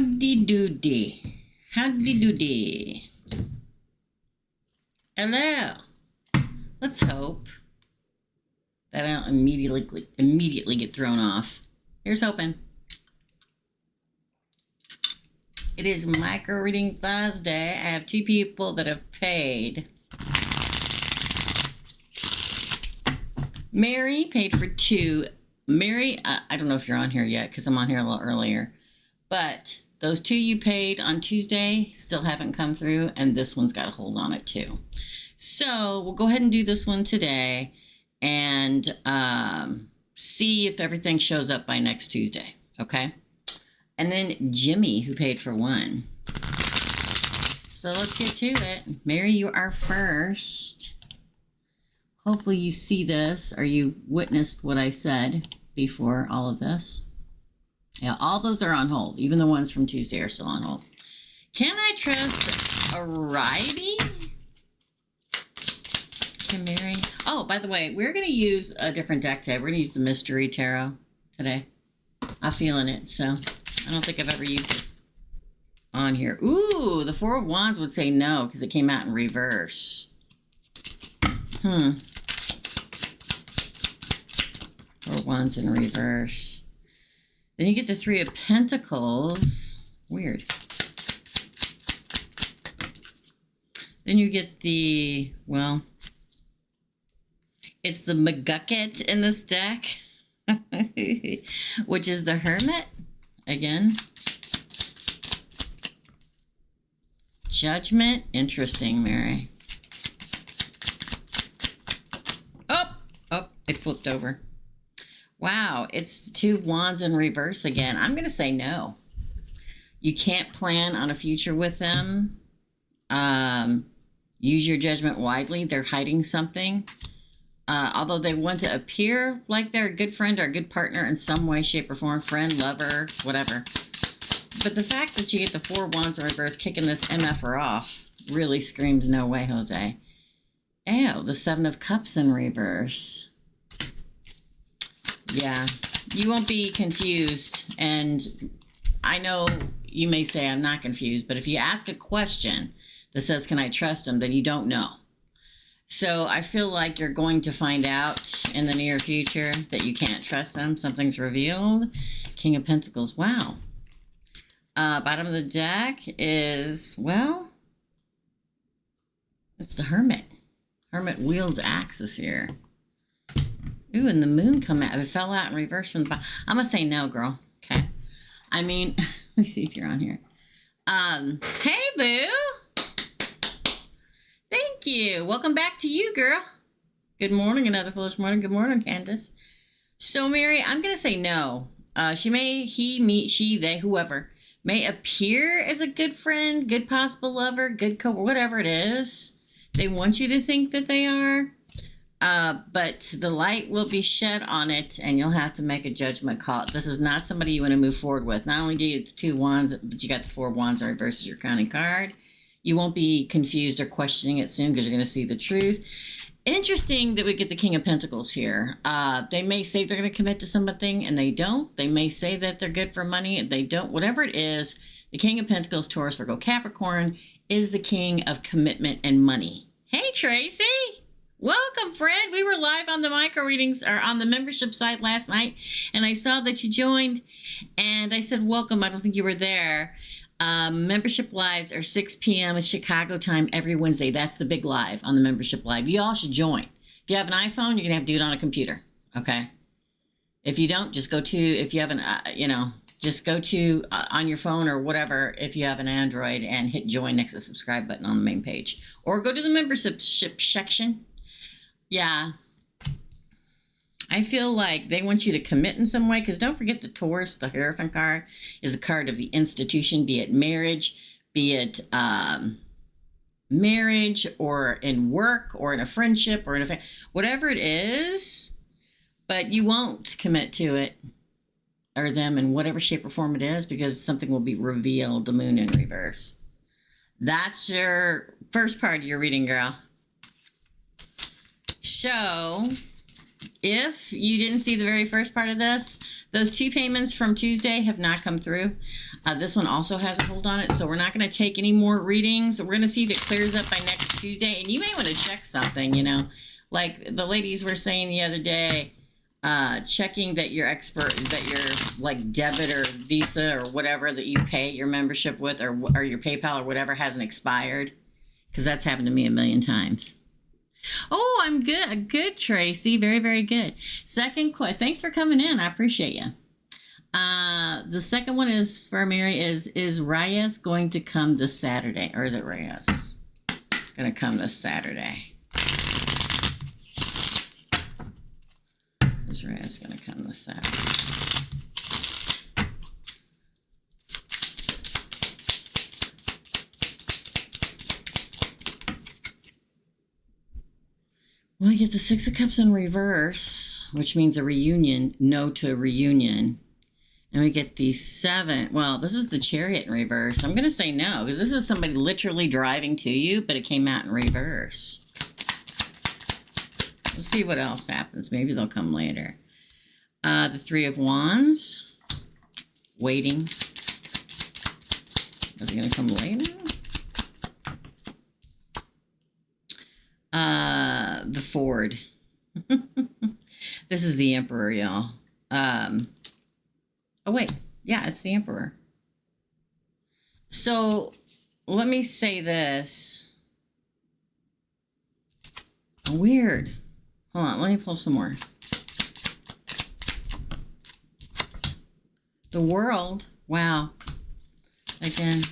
Howdy doody. Howdy doody. Hello. Let's hope that I don't immediately get thrown off. Here's hoping. It is micro reading Thursday. I have 2 people that have paid. Mary paid for 2. Mary, I don't know if you're on here yet because I'm on here a little earlier. But those 2 you paid on Tuesday still haven't come through, and this one's got a hold on it too. So we'll go ahead and do this one today and see if everything shows up by next Tuesday, okay? And then Jimmy, who paid for 1. So let's get to it. Mary, you are first. Hopefully you see this or you witnessed what I said before all of this. Yeah, all those are on hold. Even the ones from Tuesday are still on hold. Can I trust a righty? Can Mary? Oh, by the way, we're going to use a different deck today. We're going to use the Mystery Tarot today. I'm feeling it, so I don't think I've ever used this on here. Ooh, the 4 of Wands would say no because it came out in reverse. 4 of Wands in reverse. Then you get the 3 of Pentacles. Weird. Then you get the, well, it's the McGucket in this deck, which is the Hermit. Again. Judgment. Interesting, Mary. Oh, it flipped over. Wow, it's the 2 Wands in reverse again. I'm going to say no. You can't plan on a future with them. Use your judgment widely. They're hiding something. Although they want to appear like they're a good friend or a good partner in some way, shape, or form. Friend, lover, whatever. But the fact that you get the 4 Wands in reverse kicking this MFer off really screams no way, Jose. Ew, the 7 of Cups in reverse. Yeah, you won't be confused, and I know you may say I'm not confused, but if you ask a question that says, can I trust him, then you don't know. So I feel like you're going to find out in the near future that you can't trust them. Something's revealed. King of Pentacles, wow. Bottom of the deck is, well, it's the Hermit. Hermit wields axes here. Ooh, and the moon come out. It fell out in reverse from the bottom. I'm going to say no, girl. Okay. I mean, let me see if you're on here. Hey, boo. Thank you. Welcome back to you, girl. Good morning. Another foolish morning. Good morning, Candace. So, Mary, I'm going to say no. She may, he, me, she, they, whoever, may appear as a good friend, good possible lover, good whatever it is. They want you to think that they are. But the light will be shed on it, and you'll have to make a judgment call. This is not somebody you want to move forward with. Not only do you get the 2 Wands, but you got the 4 Wands in reverse as your crowning card. You won't be confused or questioning it soon because you're going to see the truth. Interesting that we get the King of Pentacles here. They may say they're going to commit to something, and they don't. They may say that they're good for money, and they don't. Whatever it is, the King of Pentacles, Taurus, Virgo, Capricorn, is the king of commitment and money. Hey, Tracy. Welcome, friend. We were live on the micro readings or on the membership site last night, and I saw that you joined, and I said welcome. I don't think you were there. Membership lives are 6 p.m. Chicago time every Wednesday. That's the big live on the membership live. You all should join. If you have an iPhone, you're gonna have to do it on a computer. Okay. If you don't, just go to, if you have an, just go to on your phone or whatever. If you have an Android, and hit join next to the subscribe button on the main page, or go to the membership section. Yeah, I feel like they want you to commit in some way, because don't forget the Taurus, the Hierophant card, is a card of the institution, be it marriage, be it marriage, or in work, or in a friendship, or in a whatever it is, but you won't commit to it or them in whatever shape or form it is, because something will be revealed, the moon in reverse. That's your first part of your reading, girl. So, if you didn't see the very first part of this, Those 2 payments from Tuesday have not come through. This one also has a hold on it, so we're not going to take any more readings. We're going to see if it clears up by next Tuesday. And you may want to check something, you know. Like the ladies were saying the other day, checking that your like debit or Visa or whatever that you pay your membership with or your PayPal or whatever hasn't expired. Because that's happened to me a million times. Oh, I'm good. Good, Tracy. Very, very good. Second question. Thanks for coming in. I appreciate you. The second one is for Mary is Reyes going to come this Saturday? Or is it Reyes? Going to come this Saturday. Is Reyes going to come this Saturday? Well, you get the 6 of Cups in reverse, which means a reunion, no to a reunion. And we get the 7. Well, this is the Chariot in reverse. I'm going to say no, because this is somebody literally driving to you, but it came out in reverse. We'll see what else happens. Maybe they'll come later. The 3 of Wands. Waiting. Is it going to come later? The Ford. This is the Emperor, y'all. Oh, wait. Yeah, it's the Emperor. So, let me say this. Weird. Hold on, let me pull some more. The World. Wow. Again.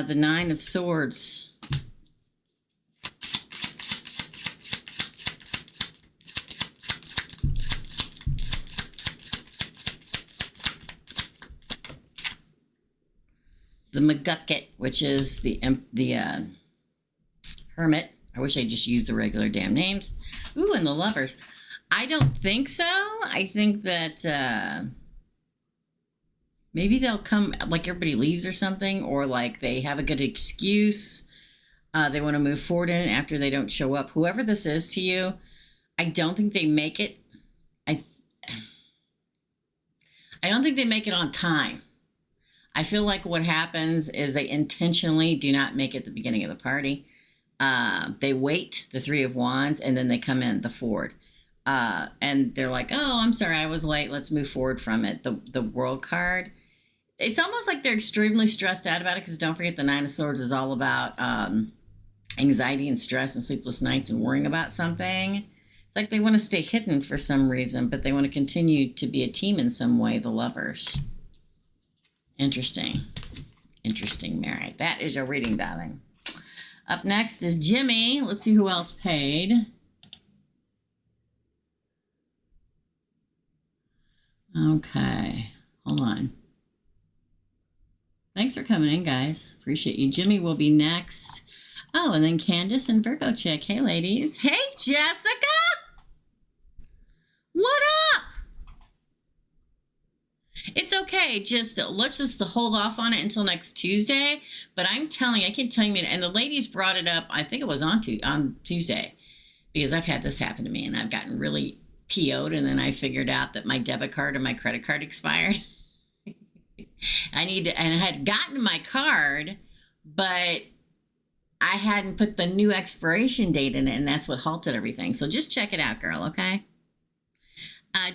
The 9 of Swords. The McGucket, which is the Hermit. I wish I just used the regular damn names. Ooh, and the Lovers. I don't think so. I think that maybe they'll come, like everybody leaves or something, or like they have a good excuse. They want to move forward in it after they don't show up. Whoever this is to you, I don't think they make it. I don't think they make it on time. I feel like what happens is they intentionally do not make it at the beginning of the party. They wait, the 3 of Wands, and then they come in, the Ford. And they're like, oh, I'm sorry, I was late. Let's move forward from it. The World card. It's almost like they're extremely stressed out about it, because don't forget the 9 of Swords is all about anxiety and stress and sleepless nights and worrying about something. It's like they want to stay hidden for some reason, but they want to continue to be a team in some way, the Lovers. Interesting. Interesting, Mary. That is your reading, darling. Up next is Jimmy. Let's see who else paid. Okay. Hold on. Thanks for coming in, guys. Appreciate you. Jimmy will be next. Oh, and then Candace and Virgo Chick. Hey, ladies. Hey, Jessica. What up? It's okay. Let's just hold off on it until next Tuesday. But I'm telling you, I can tell you, and the ladies brought it up. I think it was on Tuesday, because I've had this happen to me, and I've gotten really PO'd, and then I figured out that my debit card and my credit card expired. And I had gotten my card, but I hadn't put the new expiration date in it, and that's what halted everything. So just check it out, girl, okay?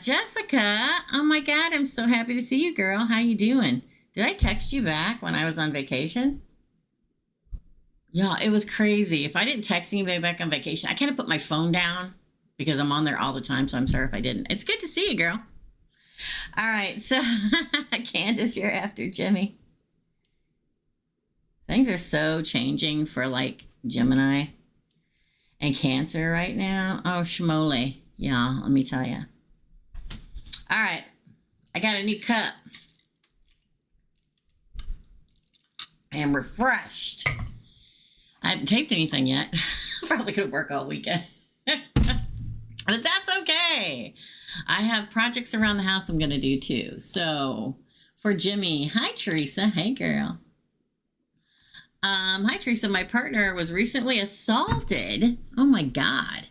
Jessica, oh my God, I'm so happy to see you, girl. How you doing? Did I text you back when I was on vacation? Yeah, it was crazy. If I didn't text anybody back on vacation, I kind of put my phone down because I'm on there all the time, so I'm sorry if I didn't. It's good to see you, girl. All right, so Candace, you're after Jimmy. Things are so changing for like Gemini and Cancer right now. Oh, schmoly. Yeah, let me tell you. All right, I got a new cup. I am refreshed. I haven't taped anything yet. Probably gonna work all weekend. But that's okay. I have projects around the house I'm going to do too. So for Jimmy, hi Teresa. Hey girl. Hi Teresa. My partner was recently assaulted. Oh my God.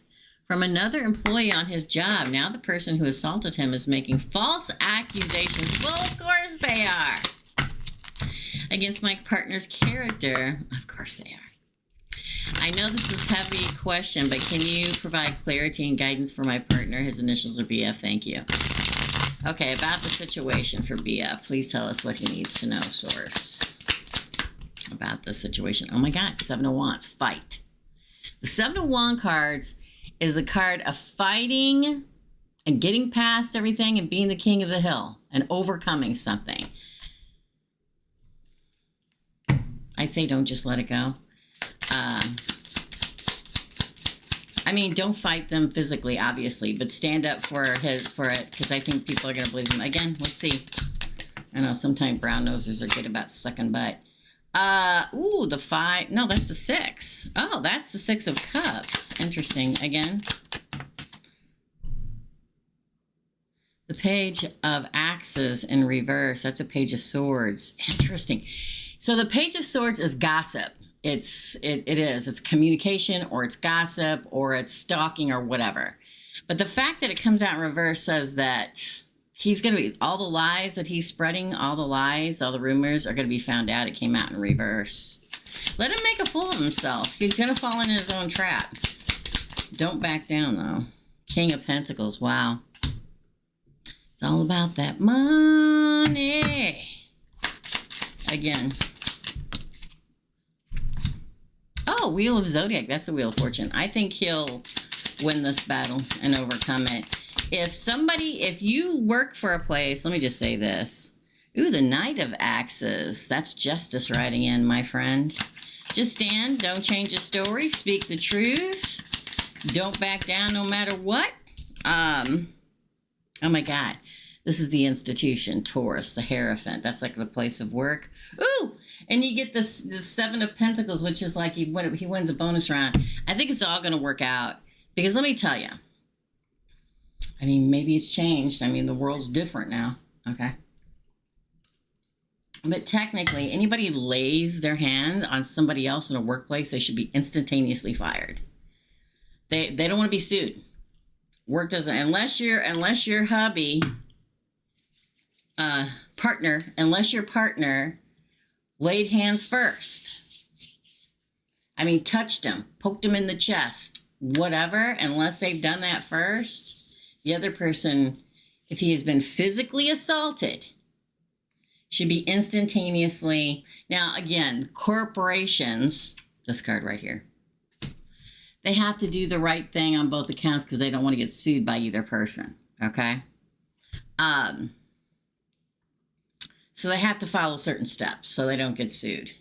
from another employee on his job. Now the person who assaulted him is making false accusations. Well, of course they are. Against my partner's character. Of course they are. I know this is a heavy question, but can you provide clarity and guidance for my partner? His initials are BF. Thank you. Okay, about the situation for BF. Please tell us what he needs to know, source. About the situation. Oh my God, Seven of Wands. Fight. The Seven of Wands cards is a card of fighting and getting past everything and being the king of the hill and overcoming something. I say don't just let it go. I mean, don't fight them physically, obviously, but stand up for it, because I think people are going to believe him. Again, let's see. I know sometimes brown nosers are good about sucking butt. Ooh, the 5. No, that's the 6. Oh, that's the 6 of Cups. Interesting. Again. The Page of Axes in reverse. That's a Page of Swords. Interesting. So the Page of Swords is gossip. It is. It's communication, or it's gossip, or it's stalking, or whatever. But the fact that it comes out in reverse says that he's going to be, all the lies that he's spreading, all the lies, all the rumors are going to be found out. It came out in reverse. Let him make a fool of himself. He's going to fall in his own trap. Don't back down, though. King of Pentacles. Wow. It's all about that money. Again. Oh, Wheel of Zodiac. That's the Wheel of Fortune. I think he'll win this battle and overcome it. If you work for a place, let me just say this. Ooh, the Knight of Axes. That's justice riding in, my friend. Just stand. Don't change the story. Speak the truth. Don't back down no matter what. Oh my God. This is the institution, Taurus, the Hierophant. That's like the place of work. Ooh! And you get this 7 of Pentacles, which is like he wins a bonus round. I think it's all going to work out. Because let me tell you. I mean, maybe it's changed. I mean, the world's different now. Okay. But technically, anybody lays their hand on somebody else in a workplace, they should be instantaneously fired. They don't want to be sued. Work doesn't, unless your hubby, unless your partner laid hands first. I mean, touched him, poked him in the chest, whatever, unless they've done that first, the other person, if he has been physically assaulted, should be instantaneously. Now, again, corporations, this card right here, they have to do the right thing on both accounts because they don't want to get sued by either person, okay? So they have to follow certain steps so they don't get sued,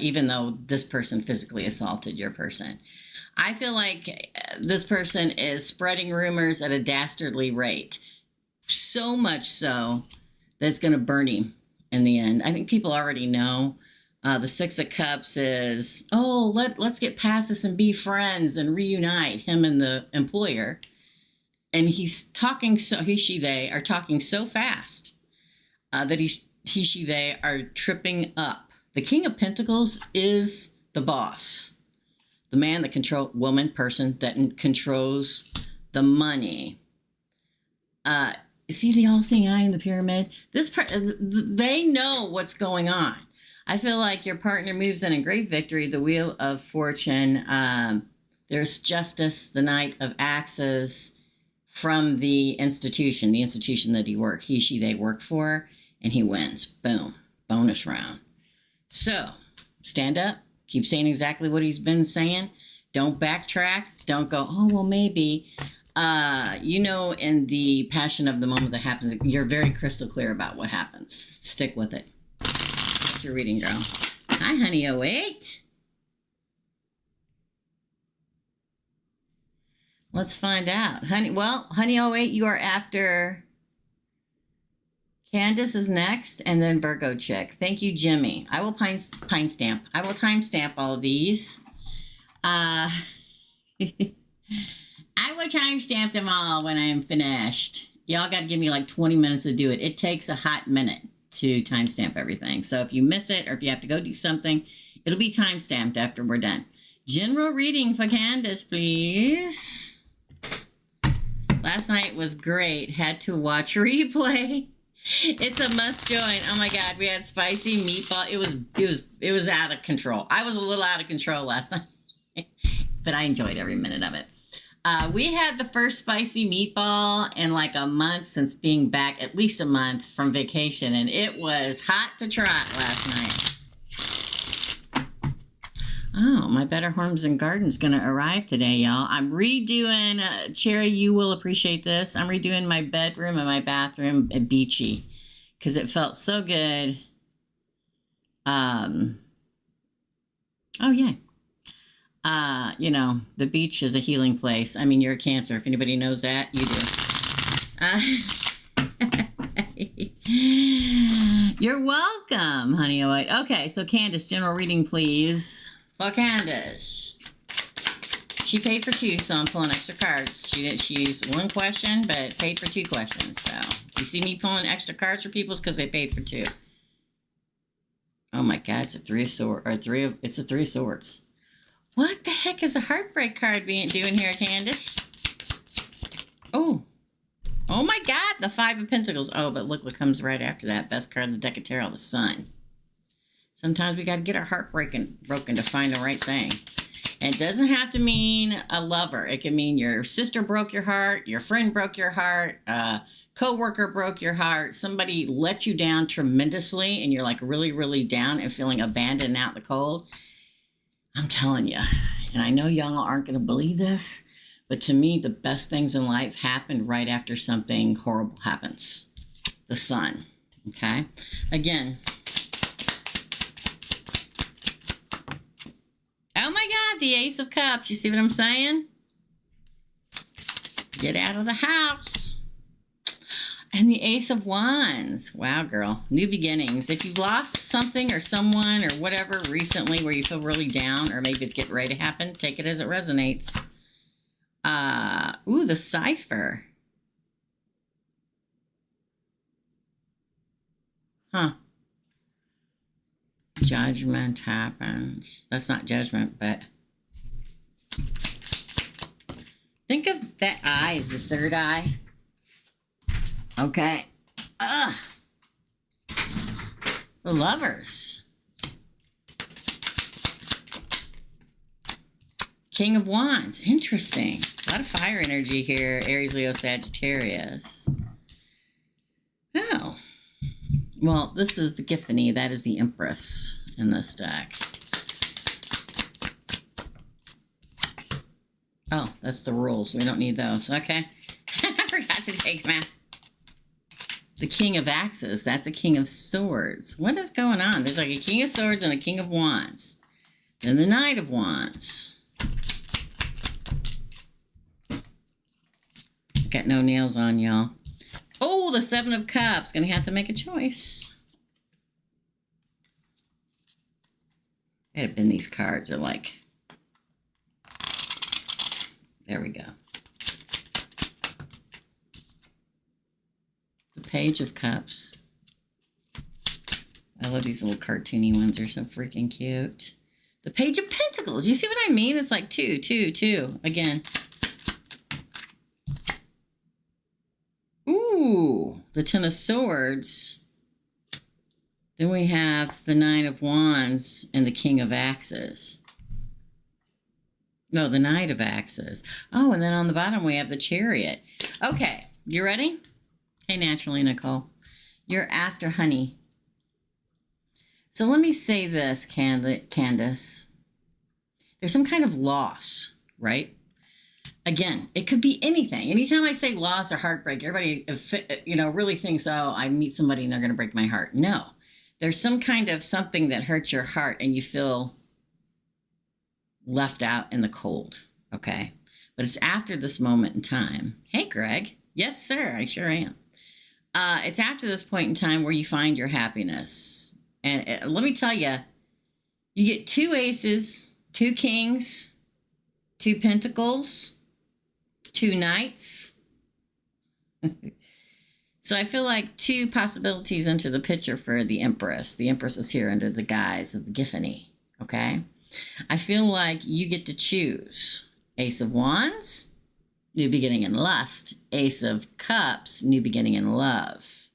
even though this person physically assaulted your person. I feel like this person is spreading rumors at a dastardly rate. So much so that it's going to burn him in the end. I think people already know. The 6 of Cups is, oh, let's get past this and be friends and reunite, him and the employer. And he's talking they are talking so fast that they are tripping up. The King of Pentacles is the boss. The man that person that controls the money. See the all-seeing eye in the pyramid? They know what's going on. I feel like your partner moves in a great victory. The Wheel of Fortune. There's justice, the Knight of Axes from the institution that they work for, and he wins. Boom. Bonus round. So, stand up. Keep saying exactly what he's been saying. Don't backtrack. Don't go, oh, well, maybe. In the passion of the moment that happens, you're very crystal clear about what happens. Stick with it. What's your reading, girl? Hi, honey 08. Let's find out. Honey 08, you are after... Candace is next, and then Virgo chick. Thank you, Jimmy. I will timestamp. I will timestamp all of these. I will timestamp them all when I am finished. Y'all got to give me like 20 minutes to do it. It takes a hot minute to timestamp everything. So if you miss it or if you have to go do something, it'll be timestamped after we're done. General reading for Candace, please. Last night was great. Had to watch replay. It's a must join. Oh my God, we had spicy meatball. It was out of control. I was a little out of control last night, but I enjoyed every minute of it. We had the first spicy meatball in like a month since being back, at least a month from vacation, and it was hot to trot last night. Oh, my Better Homes and Gardens going to arrive today, y'all. I'm redoing, Cherry, you will appreciate this. I'm redoing my bedroom and my bathroom at Beachy because it felt so good. Oh, yeah. You know, the beach is a healing place. I mean, you're a Cancer. If anybody knows that, you do. You're welcome, honey. Okay, so Candace, general reading, please. For Candace. She paid for 2, so I'm pulling extra cards. She used 1 question, but paid for 2 questions. So you see me pulling extra cards for people because they paid for 2. Oh my God, it's a 3 of swords, or it's a 3 of swords. What the heck is a heartbreak card doing here, Candace? Oh. Oh my God, the 5 of Pentacles. Oh, but look what comes right after that. Best card in the deck of tarot, the Sun. Sometimes we got to get our heart broken to find the right thing. And it doesn't have to mean a lover. It can mean your sister broke your heart, your friend broke your heart, co-worker broke your heart, somebody let you down tremendously, and you're like really, really down and feeling abandoned out in the cold. I'm telling you, and I know y'all aren't going to believe this, but to me, the best things in life happen right after something horrible happens. The Sun, okay? Again, oh my God, the Ace of Cups. You see what I'm saying? Get out of the house. And the Ace of Wands. Wow, girl. New beginnings. If you've lost something or someone or whatever recently where you feel really down, or maybe it's getting ready to happen, take it as it resonates. Ooh, the Cipher. Huh. Judgment happens. That's not judgment, but think of that eye as the 3rd eye. Okay. The Lovers. King of Wands. Interesting. A lot of fire energy here. Aries, Leo, Sagittarius. Oh. Well, this is the Giffany. That is the Empress in this deck. Oh, that's the rules. We don't need those. Okay. I forgot to take them out. The King of Axes. That's a King of Swords. What is going on? There's like a King of Swords and a King of Wands. Then the Knight of Wands. Got no nails on, y'all. Oh, the 7 of Cups. Gonna have to make a choice. Might have been these cards are like. There we go. The Page of Cups. I love these little cartoony ones. They're so freaking cute. The Page of Pentacles. You see what I mean? It's like 2, 2, 2. Again. Ooh, the 10 of Swords. Then we have the 9 of Wands and the King of Axes. No, the Knight of Axes. Oh, and then on the bottom we have the Chariot. Okay, you ready? Hey, naturally, Nicole. You're after honey. So let me say this, Candace. There's some kind of loss, right? Again, it could be anything. Anytime I say loss or heartbreak, everybody, really thinks, oh, I meet somebody and they're going to break my heart. No. There's some kind of something that hurts your heart and you feel left out in the cold, okay? But it's after this moment in time. Hey, Greg. Yes, sir, I sure am. It's after this point in time where you find your happiness. And let me tell you, you get 2 aces, 2 kings, 2 pentacles, 2 knights. So I feel like 2 possibilities into the picture for the Empress. The Empress is here under the guise of the Giffany, okay? I feel like you get to choose Ace of Wands new beginning in lust. Ace of Cups, new beginning in love.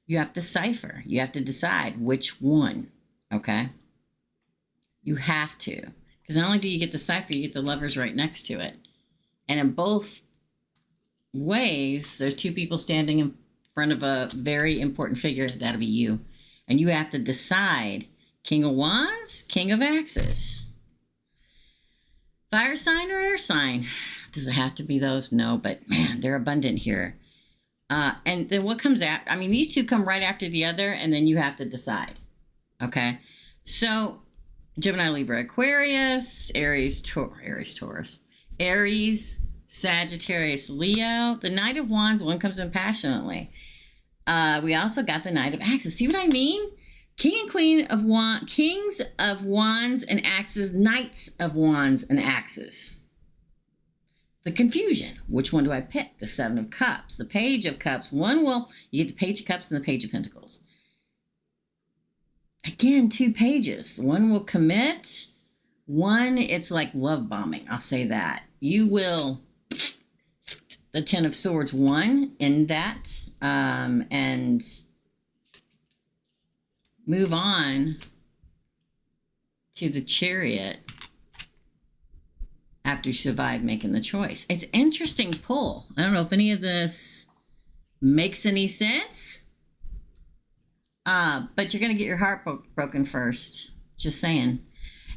You have to decipher. You have to decide which one, okay? You have to. Because not only do you get the cipher, you get the lovers right next to it. And in both ways, there's two people standing in front of a very important figure. That'll be you. And you have to decide, King of Wands, King of Axes. Fire sign or air sign? Does it have to be those? No, but man, they're abundant here. And then what comes after? I mean, these two come right after the other, and then you have to decide. Okay? So, Gemini, Libra, Aquarius, Aries, Taurus. Aries, Sagittarius, Leo. The Knight of Wands, one comes in passionately. We also got the Knight of Axes. See what I mean? King and Queen of Wands, Kings of Wands and Axes, Knights of Wands and Axes. The confusion. Which one do I pick? The Seven of Cups. The Page of Cups. You get the Page of Cups and the Page of Pentacles. Again, two pages. One will commit. One, it's like love bombing. I'll say that. You will, the Ten of Swords, one in that, and move on to the Chariot after you survive making the choice. It's an interesting pull. I don't know if any of this makes any sense, but you're going to get your heart broken first. Just saying.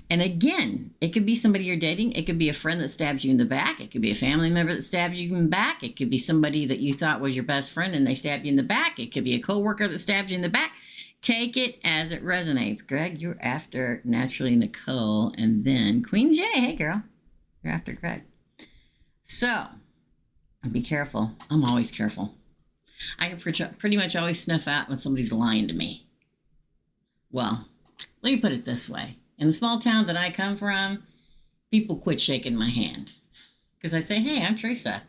And again, it could be somebody you're dating. It could be a friend that stabs you in the back. It could be a family member that stabs you in the back. It could be somebody that you thought was your best friend and they stabbed you in the back. It could be a coworker that stabs you in the back. Take it as it resonates. Greg, you're after Naturally Nicole and then Queen J. Hey, girl. You're after Greg. So, be careful. I'm always careful. I can pretty much always snuff out when somebody's lying to me. Well, let me put it this way. In the small town that I come from, people quit shaking my hand. Because I say, hey, I'm Teresa.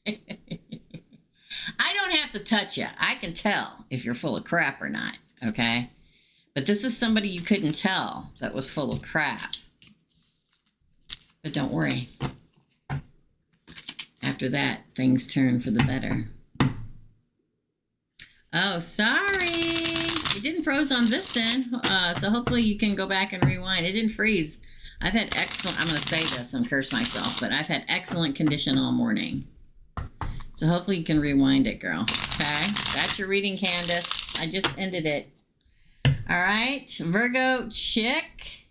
I don't have to touch you. I can tell if you're full of crap or not, okay? But this is somebody you couldn't tell that was full of crap. But don't worry. After that, things turn for the better. Oh, sorry. It didn't froze on this end. So hopefully you can go back and rewind. It didn't freeze. I've had excellent, I'm going to say this and curse myself, but I've had excellent condition all morning. So hopefully you can rewind it, girl. Okay? That's your reading, Candace. I just ended it. All right. Virgo, Chick.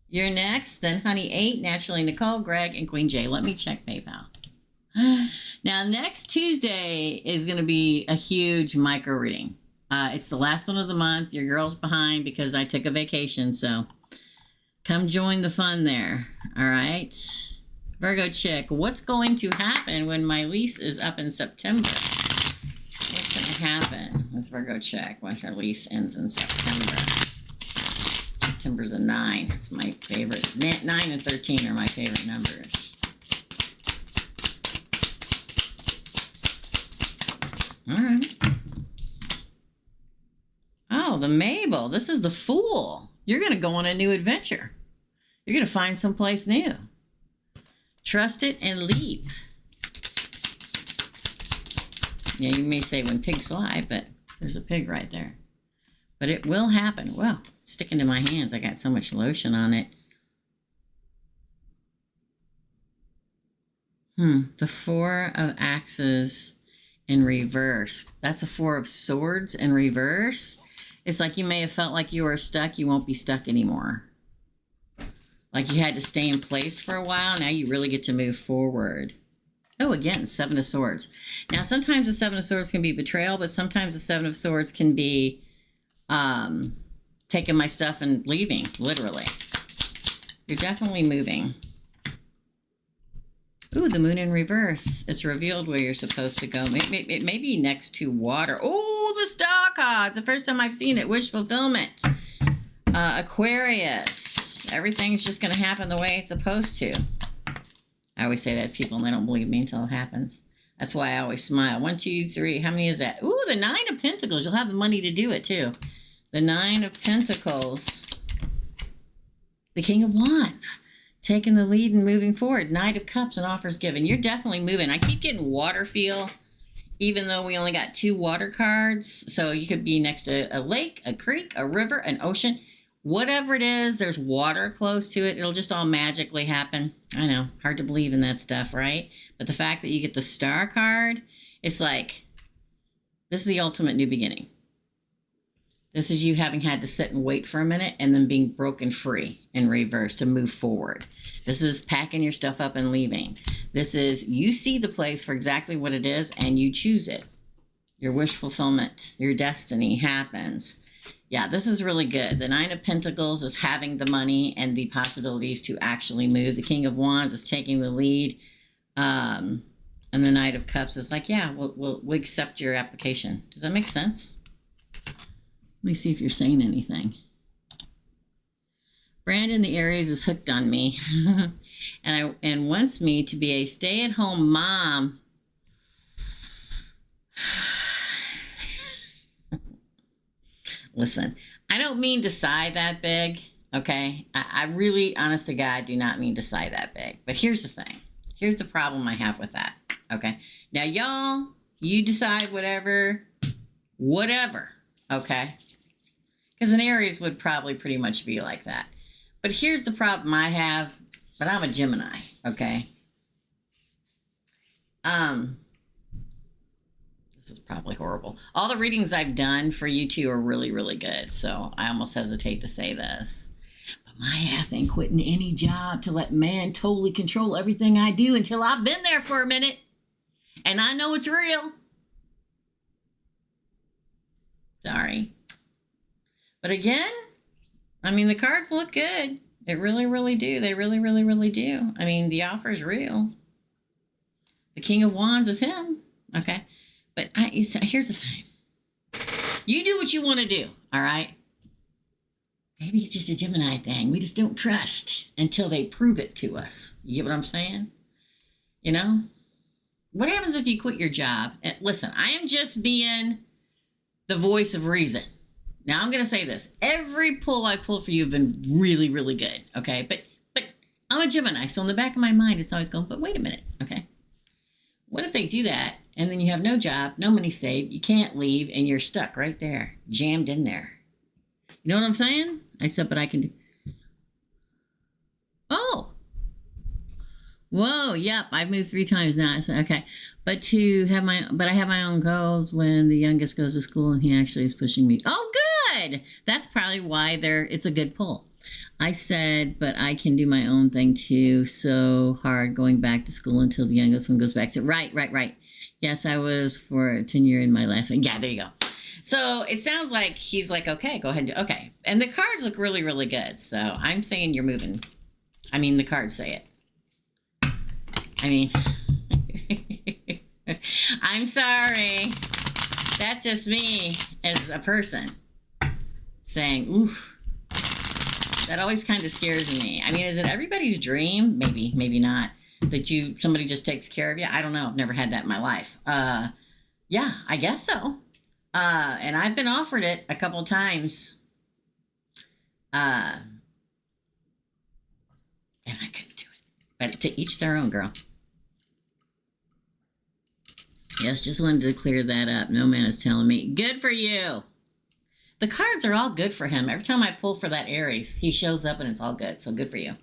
You're next. Then Honey 8, Naturally Nicole, Greg, and Queen J. Let me check PayPal. Now, next Tuesday is going to be a huge micro reading. It's the last one of the month. Your girl's behind because I took a vacation, so come join the fun there. All right. Virgo Chick, what's going to happen when my lease is up in September? What's going to happen with Virgo Chick when her lease ends in September? September's a 9. It's my favorite. 9 and 13 are my favorite numbers. All right. Oh, the Mabel. This is the Fool. You're going to go on a new adventure. You're going to find someplace new. Trust it and leap. Yeah, you may say when pigs fly, but there's a pig right there. But it will happen. Well, it's sticking to my hands. I got so much lotion on it. The Four of Axes in reverse. That's a Four of Swords in reverse. It's like you may have felt like you were stuck. You won't be stuck anymore. Like you had to stay in place for a while. Now you really get to move forward. Oh, again, Seven of Swords. Now, sometimes the Seven of Swords can be betrayal, but sometimes the Seven of Swords can be taking my stuff and leaving, literally. You're definitely moving. Ooh, the Moon in reverse. It's revealed where you're supposed to go. Maybe next to water. Oh, the star cards. The first time I've seen it. Wish fulfillment. Aquarius. Everything's just going to happen the way it's supposed to. I always say that to people and they don't believe me until it happens. That's why I always smile. 1, 2, 3. How many is that? Ooh, the 9 of Pentacles. You'll have the money to do it too. The 9 of Pentacles. The King of Wands. taking the lead and moving forward. Knight of Cups and offers given. You're definitely moving. I keep getting water feel, even though we only got 2 water cards. So you could be next to a lake, a creek, a river, an ocean. Whatever it is, there's water close to it. It'll just all magically happen. I know, hard to believe in that stuff, right? But the fact that you get the Star card, it's like, this is the ultimate new beginning. This is you having had to sit and wait for a minute and then being broken free in reverse to move forward. This is packing your stuff up and leaving. This is you see the place for exactly what it is and you choose it. Your wish fulfillment, your destiny happens. Yeah, this is really good. The 9 of Pentacles is having the money and the possibilities to actually move. The King of Wands is taking the lead. And the Knight of Cups is like, yeah, we'll accept your application. Does that make sense? Let me see if you're saying anything. Brandon, the Aries, is hooked on me and wants me to be a stay-at-home mom. Listen, I don't mean to sigh that big, okay? I really, honest to God, do not mean to sigh that big. But here's the thing. Here's the problem I have with that, okay? Now, y'all, you decide whatever, okay? Because an Aries would probably pretty much be like that. But here's the problem I have, but I'm a Gemini, okay? This is probably horrible. All the readings I've done for you two are really, really good. So I almost hesitate to say this. But my ass ain't quitting any job to let man totally control everything I do until I've been there for a minute. And I know it's real. Sorry. But again, I mean, the cards look good. They really, really do. They really, really, really do. I mean, the offer is real. The King of Wands is him. Okay. But here's the thing. You do what you want to do, all right? Maybe it's just a Gemini thing. We just don't trust until they prove it to us. You get what I'm saying? You know? What happens if you quit your job? And listen, I am just being the voice of reason. Now, I'm going to say this. Every pull I pull for you have been really, really good, okay? But I'm a Gemini, so in the back of my mind, it's always going, but wait a minute, okay? What if they do that, and then you have no job, no money saved, you can't leave, and you're stuck right there, jammed in there? You know what I'm saying? I said, but I can do... Oh! Whoa, yep, I've moved 3 times now. I said, okay. But I have my own goals when the youngest goes to school, and he actually is pushing me. Oh, good! That's probably why it's a good pull. I said, but I can do my own thing too. So hard going back to school until the youngest one goes back to right. Yes, I was for a tenure in my last one. Yeah, there you go. So it sounds like he's like, okay, go ahead and okay. And the cards look really, really good. So I'm saying you're moving. I mean, the cards say it. I mean, I'm sorry. That's just me as a person saying, oof. That always kind of scares me. I mean, is it everybody's dream? Maybe, maybe not. That somebody just takes care of you. I don't know. I've never had that in my life. Yeah, I guess so. And I've been offered it a couple of times. And I couldn't do it. But to each their own, girl. Yes, just wanted to clear that up. No man is telling me. Good for you. The cards are all good for him. Every time I pull for that Aries, he shows up and it's all good. So good for you.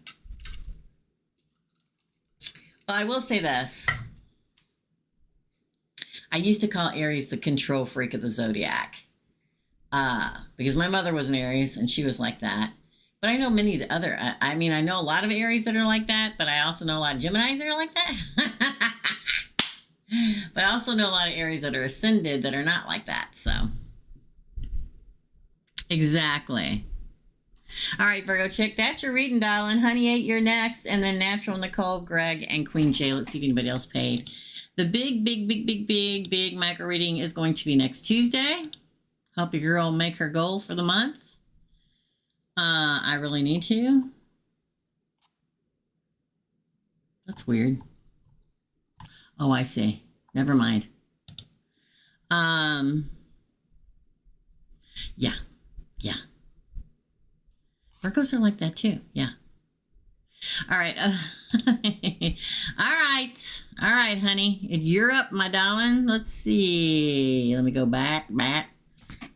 Well, I will say this. I used to call Aries the control freak of the zodiac. Because my mother was an Aries and she was like that. But I know many other, I mean, I know a lot of Aries that are like that, but I also know a lot of Geminis that are like that. But I also know a lot of Aries that are ascended that are not like that, so. Exactly. All right, Virgo chick, that's your reading, darling. Honey 8, you're next. And then Natural, Nicole, Greg, and Queen J. Let's see if anybody else paid. The big micro reading is going to be next Tuesday. Help your girl make her goal for the month. I really need to. That's weird. Oh, I see. Never mind. Yeah. Virgos are like that too. Yeah. All right. All right, honey. You're up, my darling. Let's see. Let me go back.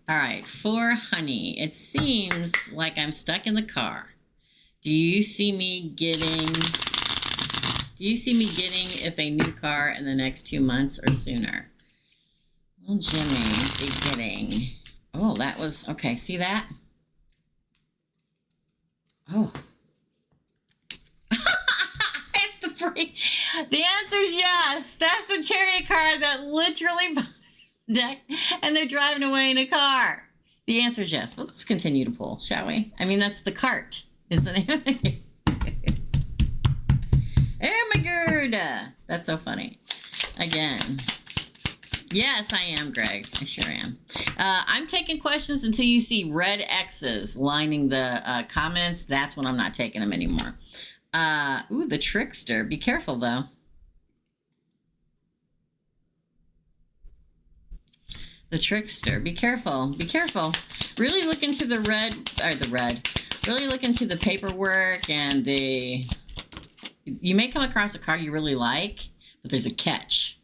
All right. For honey, it seems like I'm stuck in the car. Do you see me getting if a new car in the next 2 months or sooner? Will Jimmy be getting... Oh, that was... Okay, see that? Oh. It's the free... The answer is yes. That's the chariot card that literally pops deck and they're driving away in a car. The answer is yes. Well, let's continue to pull, shall we? I mean, that's the cart, is the name. Oh my god. That's so funny. Again. Yes, I am, Greg. I sure am. I'm taking questions until you see red X's lining the comments. That's when I'm not taking them anymore. Ooh, the trickster. Be careful, though. The trickster. Be careful. Be careful. Really look into the really look into the paperwork and the... You may come across a car you really like, but there's a catch.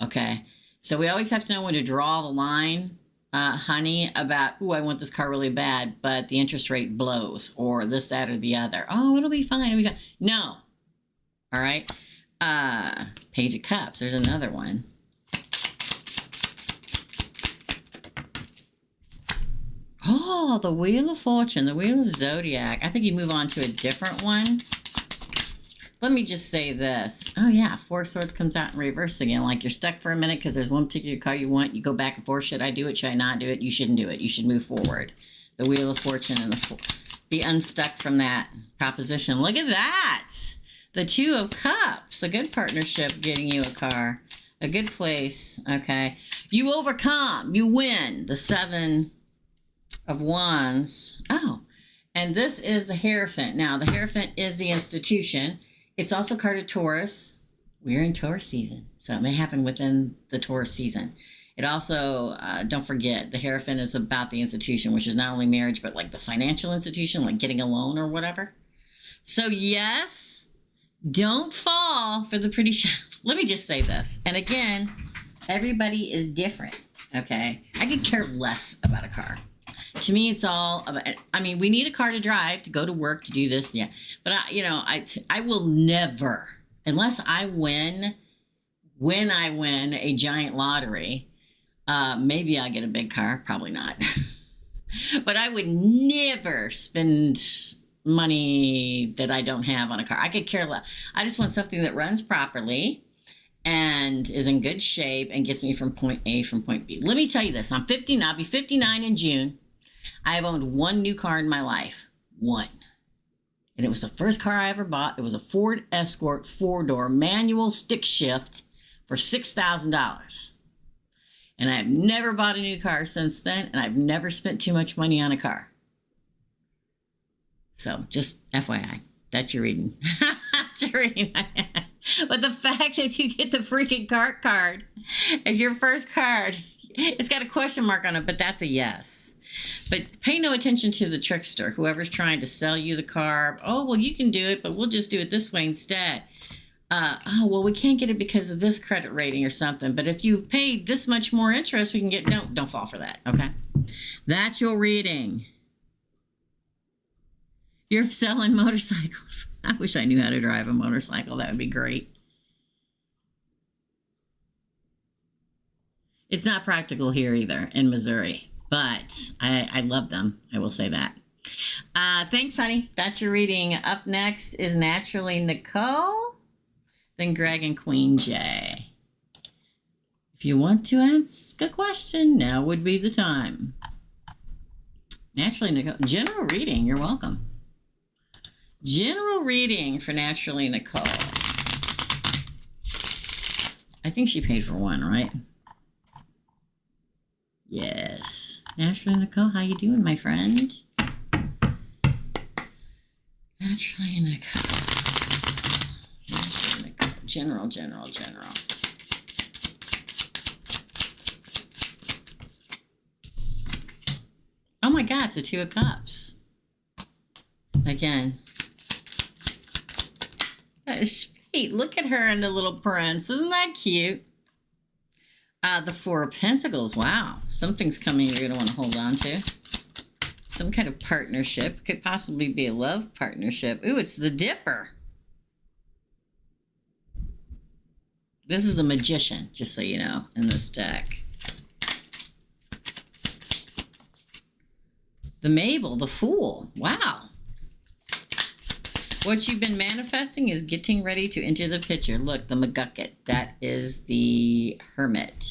Okay? So we always have to know when to draw the line, honey, about, ooh, I want this car really bad, but the interest rate blows, or this, that, or the other. Oh, it'll be fine. It'll be fine. No. All right. Page of Cups. There's another one. Oh, the Wheel of Fortune, the Wheel of Zodiac. I think you move on to a different one. Let me just say this. Oh, yeah, Four Swords comes out in reverse again. Like you're stuck for a minute because there's one particular car you want. You go back and forth. Should I do it? Should I not do it? You shouldn't do it. You should move forward. The Wheel of Fortune and be unstuck from that proposition. Look at that. The Two of Cups. A good partnership getting you a car. A good place. Okay. You overcome. You win. The Seven of Wands. Oh, and this is the Hierophant. Now, the Hierophant is the institution. It's also carded Taurus. We're in Taurus season, so it may happen within the Taurus season. It also, don't forget, the Hierophant is about the institution, which is not only marriage, but like the financial institution, like getting a loan or whatever. So yes, don't fall for the pretty Let me just say this. And again, everybody is different, okay? I could care less about a car. To me, it's all about, I mean, we need a car to drive, to go to work, to do this, yeah. But, I will never, unless I win, when I win a giant lottery, maybe I'll get a big car, probably not. But I would never spend money that I don't have on a car. I could care less. I just want something that runs properly and is in good shape and gets me from point A from point B. Let me tell you this. I'm 59. I'll be 59 in June. I have owned one new car in my life. One. And it was the first car I ever bought. It was a Ford Escort 4-door manual stick shift for $6,000. And I've never bought a new car since then, and I've never spent too much money on a car. So, just FYI, that's your reading. That's your reading. But the fact that you get the freaking card as your first card, it's got a question mark on it, but that's a yes. But pay no attention to the trickster, whoever's trying to sell you the car. Oh, well, you can do it, but we'll just do it this way instead. Oh, well, we can't get it because of this credit rating or something. But if you pay this much more interest, we can get... Don't fall for that, okay? That's your reading. You're selling motorcycles. I wish I knew how to drive a motorcycle. That would be great. It's not practical here either in Missouri. But I love them. I will say that. Thanks, honey. That's your reading. Up next is Naturally Nicole, then Greg and Queen J. If you want to ask a question, now would be the time. Naturally Nicole. General reading. You're welcome. General reading for Naturally Nicole. I think she paid for one, right? Yes. Naturally Nicole, how you doing, my friend? Naturally Nicole. Naturally Nicole. General. Oh my God, it's a Two of Cups. Again. Sweet. Look at her and the little prince. Isn't that cute? The Four of Pentacles. Wow. Something's coming you're going to want to hold on to. Some kind of partnership. Could possibly be a love partnership. Ooh, it's the Dipper. This is the Magician, just so you know, in this deck. The Mabel, the Fool. Wow. What you've been manifesting is getting ready to enter the picture. Look, the McGucket. That is the Hermit.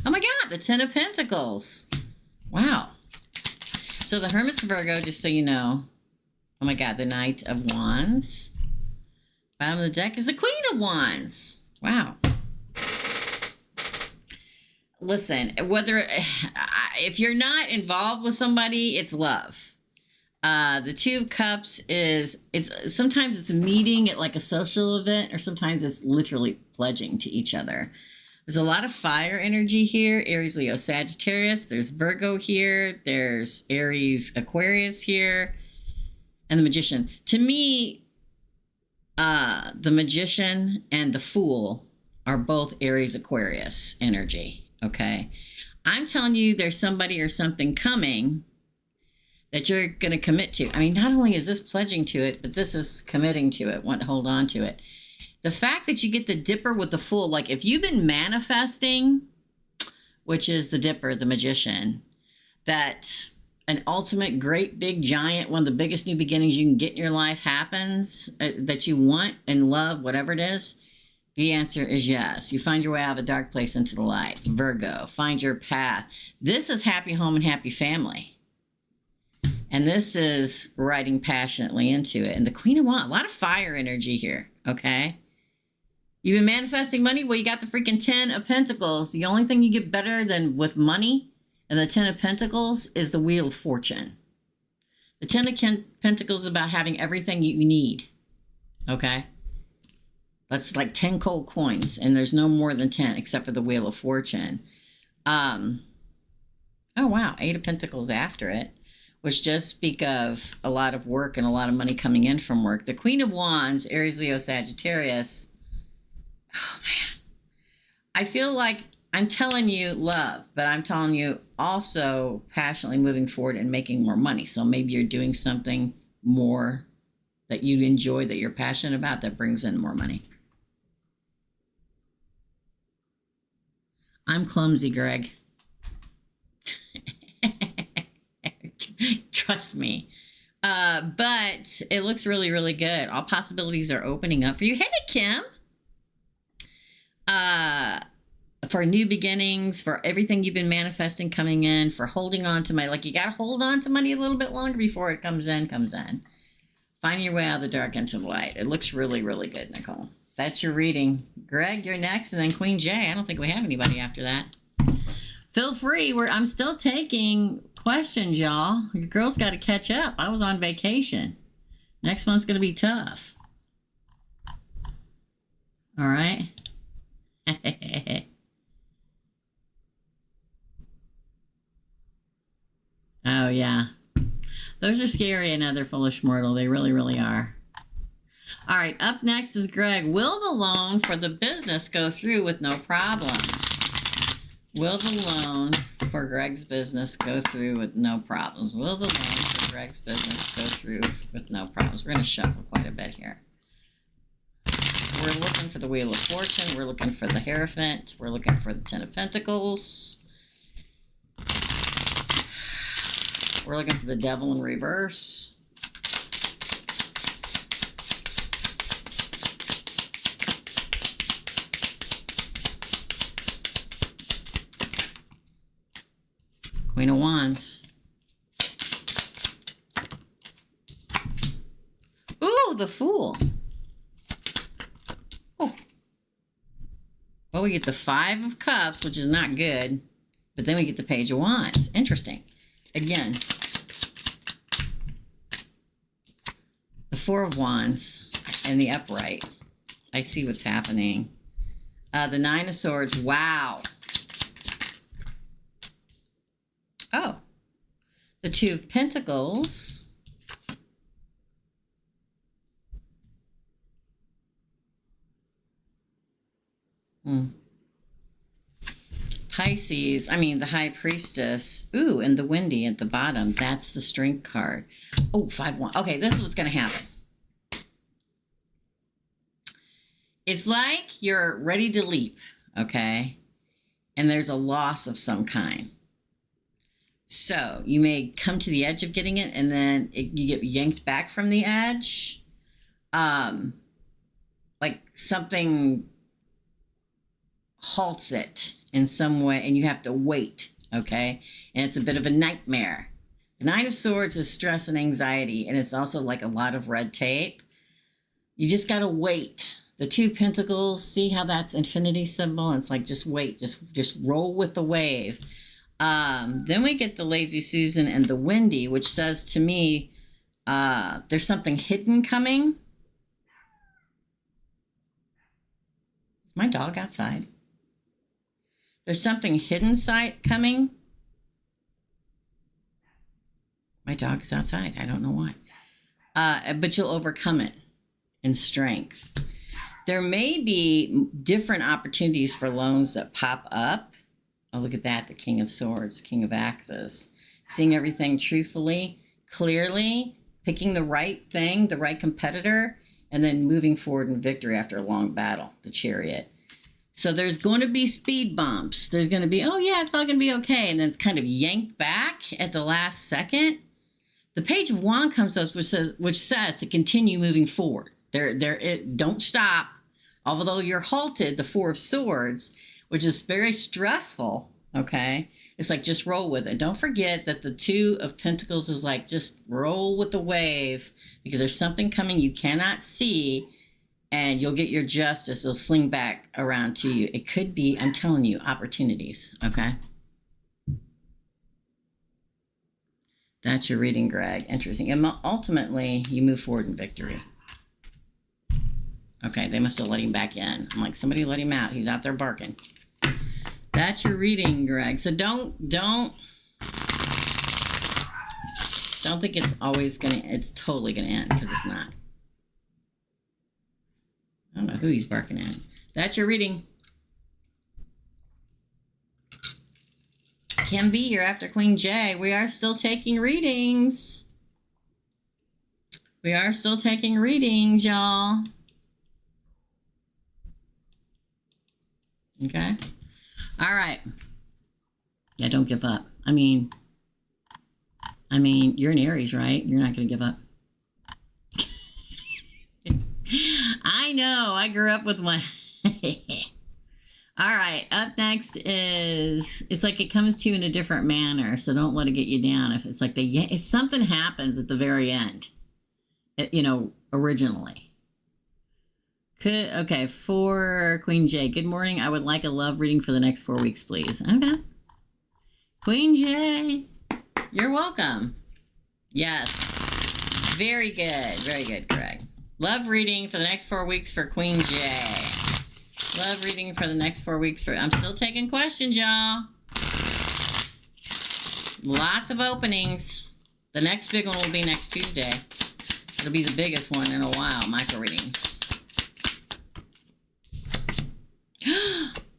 Oh my God, the Ten of Pentacles. Wow. So the Hermit's Virgo, just so you know. Oh my God, the Knight of Wands. Bottom of the deck is the Queen of Wands. Wow. Listen, whether if you're not involved with somebody, it's love. The Two of Cups is sometimes it's a meeting at like a social event, or sometimes it's literally pledging to each other. There's a lot of fire energy here. Aries, Leo, Sagittarius. There's Virgo here. There's Aries, Aquarius here, and the Magician. To me, the Magician and the Fool are both Aries, Aquarius energy. Okay, I'm telling you, there's somebody or something coming that you're going to commit to. I mean, not only is this pledging to it, but this is committing to it, want to hold on to it. The fact that you get the Dipper with the Fool, like if you've been manifesting, which is the Dipper, the Magician, that an ultimate great big giant, one of the biggest new beginnings you can get in your life happens, that you want and love, whatever it is, the answer is yes. You find your way out of a dark place into the light. Virgo, find your path. This is happy home and happy family. And this is riding passionately into it. And the Queen of Wands, a lot of fire energy here, okay? You've been manifesting money? Well, you got the freaking Ten of Pentacles. The only thing you get better than with money and the Ten of Pentacles is the Wheel of Fortune. The Ten of Pentacles is about having everything you need, okay? That's like 10 gold coins, and there's no more than 10 except for the Wheel of Fortune. Oh, wow, Eight of Pentacles after it, which does speak of a lot of work and a lot of money coming in from work. The Queen of Wands, Aries, Leo, Sagittarius. Oh, man. I feel like I'm telling you love, but I'm telling you also passionately moving forward and making more money. So maybe you're doing something more that you enjoy, that you're passionate about, that brings in more money. I'm clumsy, Greg. Trust me. But it looks really, really good. All possibilities are opening up for you. Hey, Kim. For new beginnings, for everything you've been manifesting coming in, for holding on to money. Like, you got to hold on to money a little bit longer before it comes in. Find your way out of the dark into the light. It looks really, really good, Nicole. That's your reading. Greg, you're next, and then Queen J. I don't think we have anybody after that. Feel free. I'm still taking questions, y'all. Your girl's got to catch up. I was on vacation. Next one's going to be tough. All right. Oh, yeah. Those are scary, another foolish mortal. They really, really are. All right, up next is Greg. Will the loan for the business go through with no problems? Will the loan for Greg's business go through with no problems? Will the loan for Greg's business go through with no problems? We're going to shuffle quite a bit here. We're looking for the Wheel of Fortune. We're looking for the Hierophant. We're looking for the Ten of Pentacles. We're looking for the Devil in reverse. Queen of Wands. Ooh, the Fool. Oh. Well, we get the Five of Cups, which is not good. But then we get the Page of Wands. Interesting. Again, the Four of Wands and the upright. I see what's happening. The Nine of Swords. Wow. Oh. The Two of Pentacles. Pisces, I mean the High Priestess. Ooh, and the Windy at the bottom. That's the Strength card. Oh, 5-1. Okay, this is what's going to happen. It's like you're ready to leap, okay? And there's a loss of some kind. So you may come to the edge of getting it, and then you get yanked back from the edge. Like something halts it in some way, and you have to wait, okay? And it's a bit of a nightmare. The Nine of Swords is stress and anxiety, and it's also like a lot of red tape. You just got to wait. The Two Pentacles, see how that's infinity symbol? It's like, just wait, just roll with the wave. Then we get the Lazy Susan and the Windy, which says to me, there's something hidden coming. Is my dog outside? There's something hidden coming. My dog is outside. I don't know why. But you'll overcome it in strength. There may be different opportunities for loans that pop up. Oh, look at that. The King of Swords, King of Axes. Seeing everything truthfully, clearly, picking the right thing, the right competitor, and then moving forward in victory after a long battle, the Chariot. So there's going to be speed bumps. There's going to be, oh yeah, it's all going to be okay. And then it's kind of yanked back at the last second. The Page of Wands comes to us, which says to continue moving forward. Don't stop. Although you're halted, the Four of Swords, which is very stressful, okay? It's like, just roll with it. Don't forget that the Two of Pentacles is like, just roll with the wave, because there's something coming you cannot see, and you'll get your justice. It'll sling back around to you. It could be, I'm telling you, opportunities, okay? That's your reading, Greg. Interesting. And ultimately, you move forward in victory. Okay, they must have let him back in. I'm like, somebody let him out. He's out there barking. That's your reading, Greg. So don't think it's totally gonna end, because it's not. I don't know who he's barking at. That's your reading. Kim B, you're after Queen J. We are still taking readings. We are still taking readings, y'all. Okay. All right. Yeah, don't give up. I mean, you're an Aries, right? You're not going to give up. I know. I grew up with one. All right. Up next is, it's like it comes to you in a different manner, so don't let it get you down. If it's like if something happens at the very end, originally. Okay, for Queen J. Good morning. I would like a love reading for the next 4 weeks, please. Okay. Queen J, you're welcome. Yes. Very good. Very good, Craig. Love reading for the next 4 weeks for Queen J. Love reading for the next 4 weeks for... I'm still taking questions, y'all. Lots of openings. The next big one will be next Tuesday. It'll be the biggest one in a while, micro readings.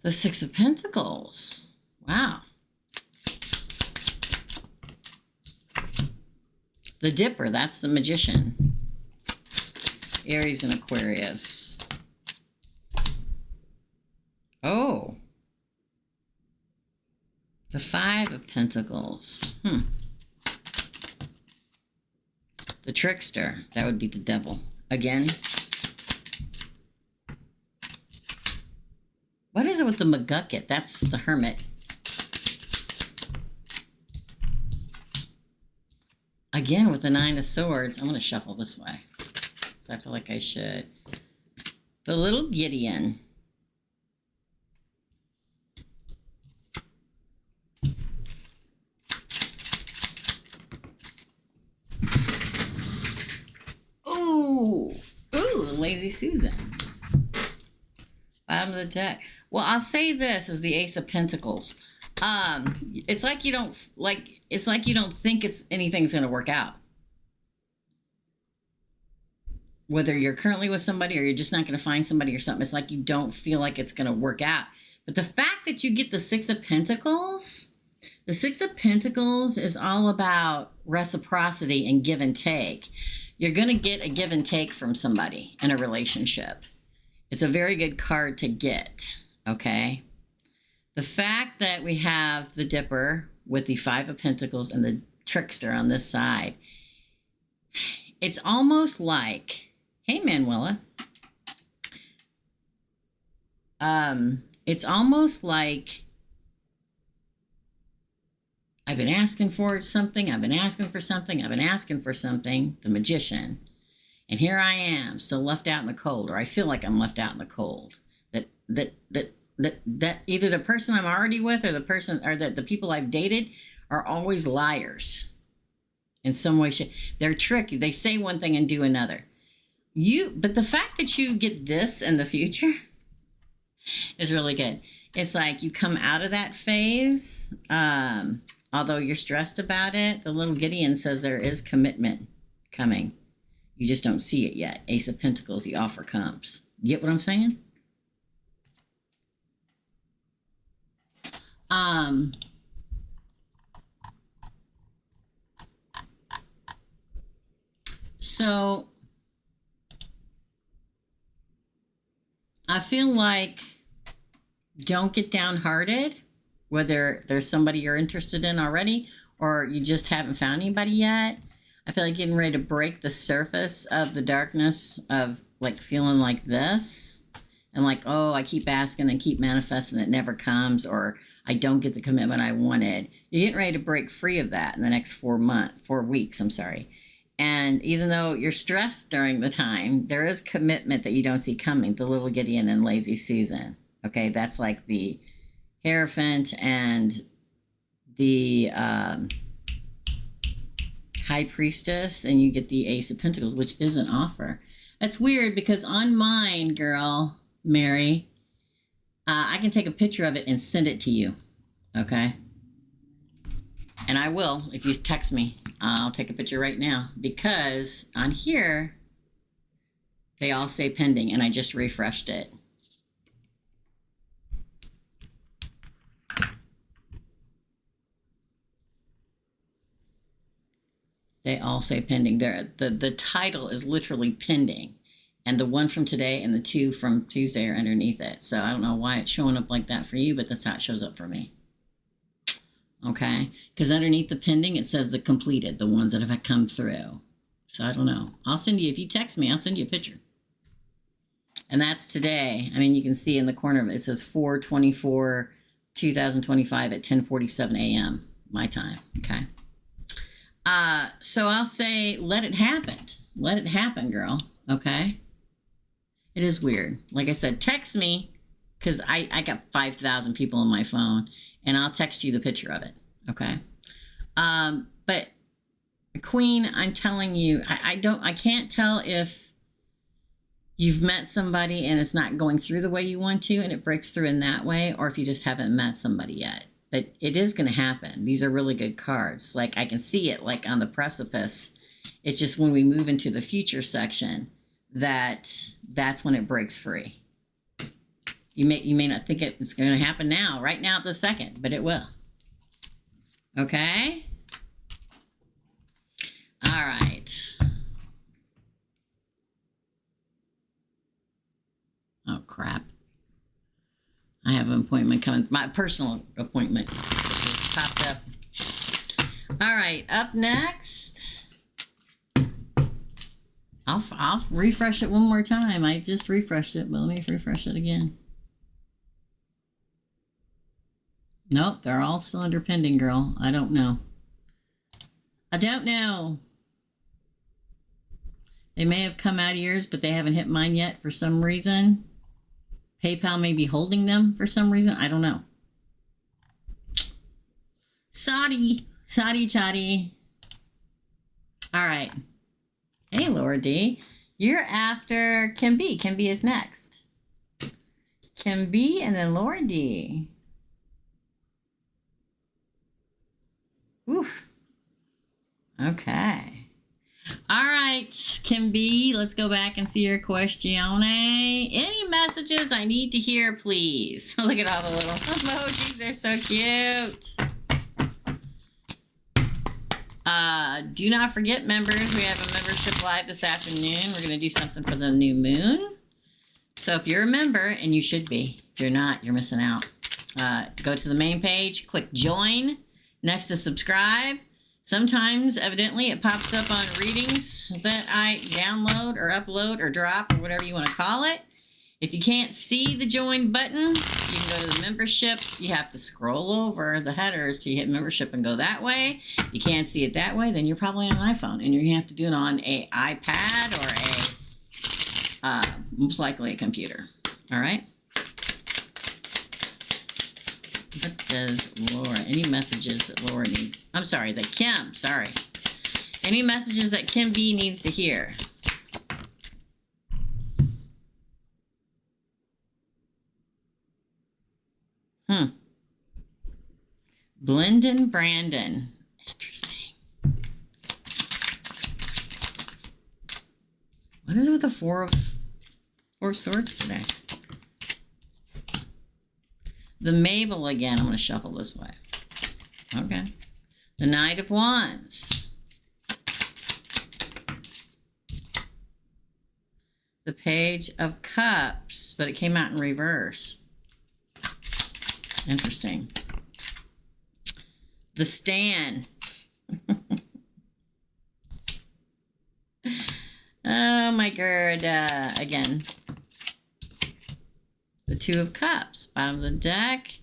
The Six of Pentacles. Wow. The Dipper, that's the Magician. Aries and Aquarius. Oh. The Five of Pentacles. The Trickster, that would be the Devil. Again. What is it with the McGucket? That's the Hermit. Again with the Nine of Swords. I'm going to shuffle this way, so I feel like I should. The Little Gideon. Ooh, Lazy Susan. Bottom of the deck. Well, I'll say this is the Ace of Pentacles. It's like you don't think anything's going to work out. whether you're currently with somebody or you're just not going to find somebody or something. It's like you don't feel like it's going to work out. But the fact that you get the Six of Pentacles, the Six of Pentacles is all about reciprocity and give and take. You're going to get a give and take from somebody in a relationship. It's a very good card to get, okay? The fact that we have the Dipper with the Five of Pentacles and the Trickster on this side, it's almost like, hey, Manuela, it's almost like I've been asking for something, I've been asking for something, I've been asking for something, the Magician, and here I am, still left out in the cold, or I feel like I'm left out in the cold. That either the person I'm already with or the person or the people I've dated are always liars in some way. They're tricky. They say one thing and do another. But the fact that you get this in the future is really good. It's like you come out of that phase, although you're stressed about it. The little Gideon says there is commitment coming. You just don't see it yet. Ace of Pentacles, the offer comes. You get what I'm saying? So I feel like don't get downhearted, whether there's somebody you're interested in already or you just haven't found anybody yet. I feel like getting ready to break the surface of the darkness of like feeling like this and like, oh, I keep asking and keep manifesting, it never comes, or I don't get the commitment I wanted. You're getting ready to break free of that in the next 4 weeks, I'm sorry. And even though you're stressed during the time, there is commitment that you don't see coming. The little Gideon and Lazy Susan. Okay, that's like the Hierophant and the High Priestess, and you get the Ace of Pentacles, which is an offer. That's weird because on mine, girl, Mary, I can take a picture of it and send it to you, okay? And I will, if you text me, I'll take a picture right now because on here, they all say pending and I just refreshed it. They all say pending. The title is literally pending. And the one from today and the two from Tuesday are underneath it. So I don't know why it's showing up like that for you, but that's how it shows up for me. Okay? Because underneath the pending, it says the completed, the ones that have come through. So I don't know. I'll send you, if you text me, I'll send you a picture. And that's today. I mean, you can see in the corner of it, it says 4/24/2025 at 10:47 a.m. my time. Okay? So I'll say, let it happen. Let it happen, girl. Okay? It is weird. Like I said, text me because I got 5,000 people on my phone and I'll text you the picture of it. Okay? But Queen, I'm telling you, I can't tell if you've met somebody and it's not going through the way you want to and it breaks through in that way, or if you just haven't met somebody yet. But it is going to happen. These are really good cards. Like I can see it like on the precipice. It's just when we move into the future section that's when it breaks free. You may not think it's going to happen now, right now at the second, but it will. Okay? All right. Oh, crap. I have an appointment coming. My personal appointment just popped up. All right, up next. I'll refresh it one more time. I just refreshed it, but let me refresh it again. Nope, they're all still under pending, girl. I don't know. I don't know. They may have come out of yours, but they haven't hit mine yet for some reason. PayPal may be holding them for some reason. I don't know. Shoddy. All right. Hey, Laura D. You're after Kim B. Kim B is next. Kim B and then Laura D. Oof. Okay. All right, Kim B, let's go back and see your question. Any messages I need to hear, please? Look at all the little emojis. They're so cute. Do not forget, members, we have a membership live this afternoon. We're going to do something for the new moon. So if you're a member, and you should be, if you're not, you're missing out. Go to the main page, click join, next to subscribe. Sometimes, evidently, it pops up on readings that I download or upload or drop or whatever you want to call it. If you can't see the join button, you can go to the membership. You have to scroll over the headers till you hit membership and go that way. If you can't see it that way, then you're probably on an iPhone, and you're going to have to do it on an iPad or most likely a computer. All right? What does Laura, any messages that Laura needs? I'm sorry, that Kim, sorry. Any messages that Kim B needs to hear? Blendon Brandon. Interesting. What is it with the four of swords today? The Mabel again. I'm going to shuffle this way. Okay. The Knight of Wands. The Page of Cups, but it came out in reverse. Interesting. The Stand. Oh my God. Again. The Two of Cups, bottom of the deck.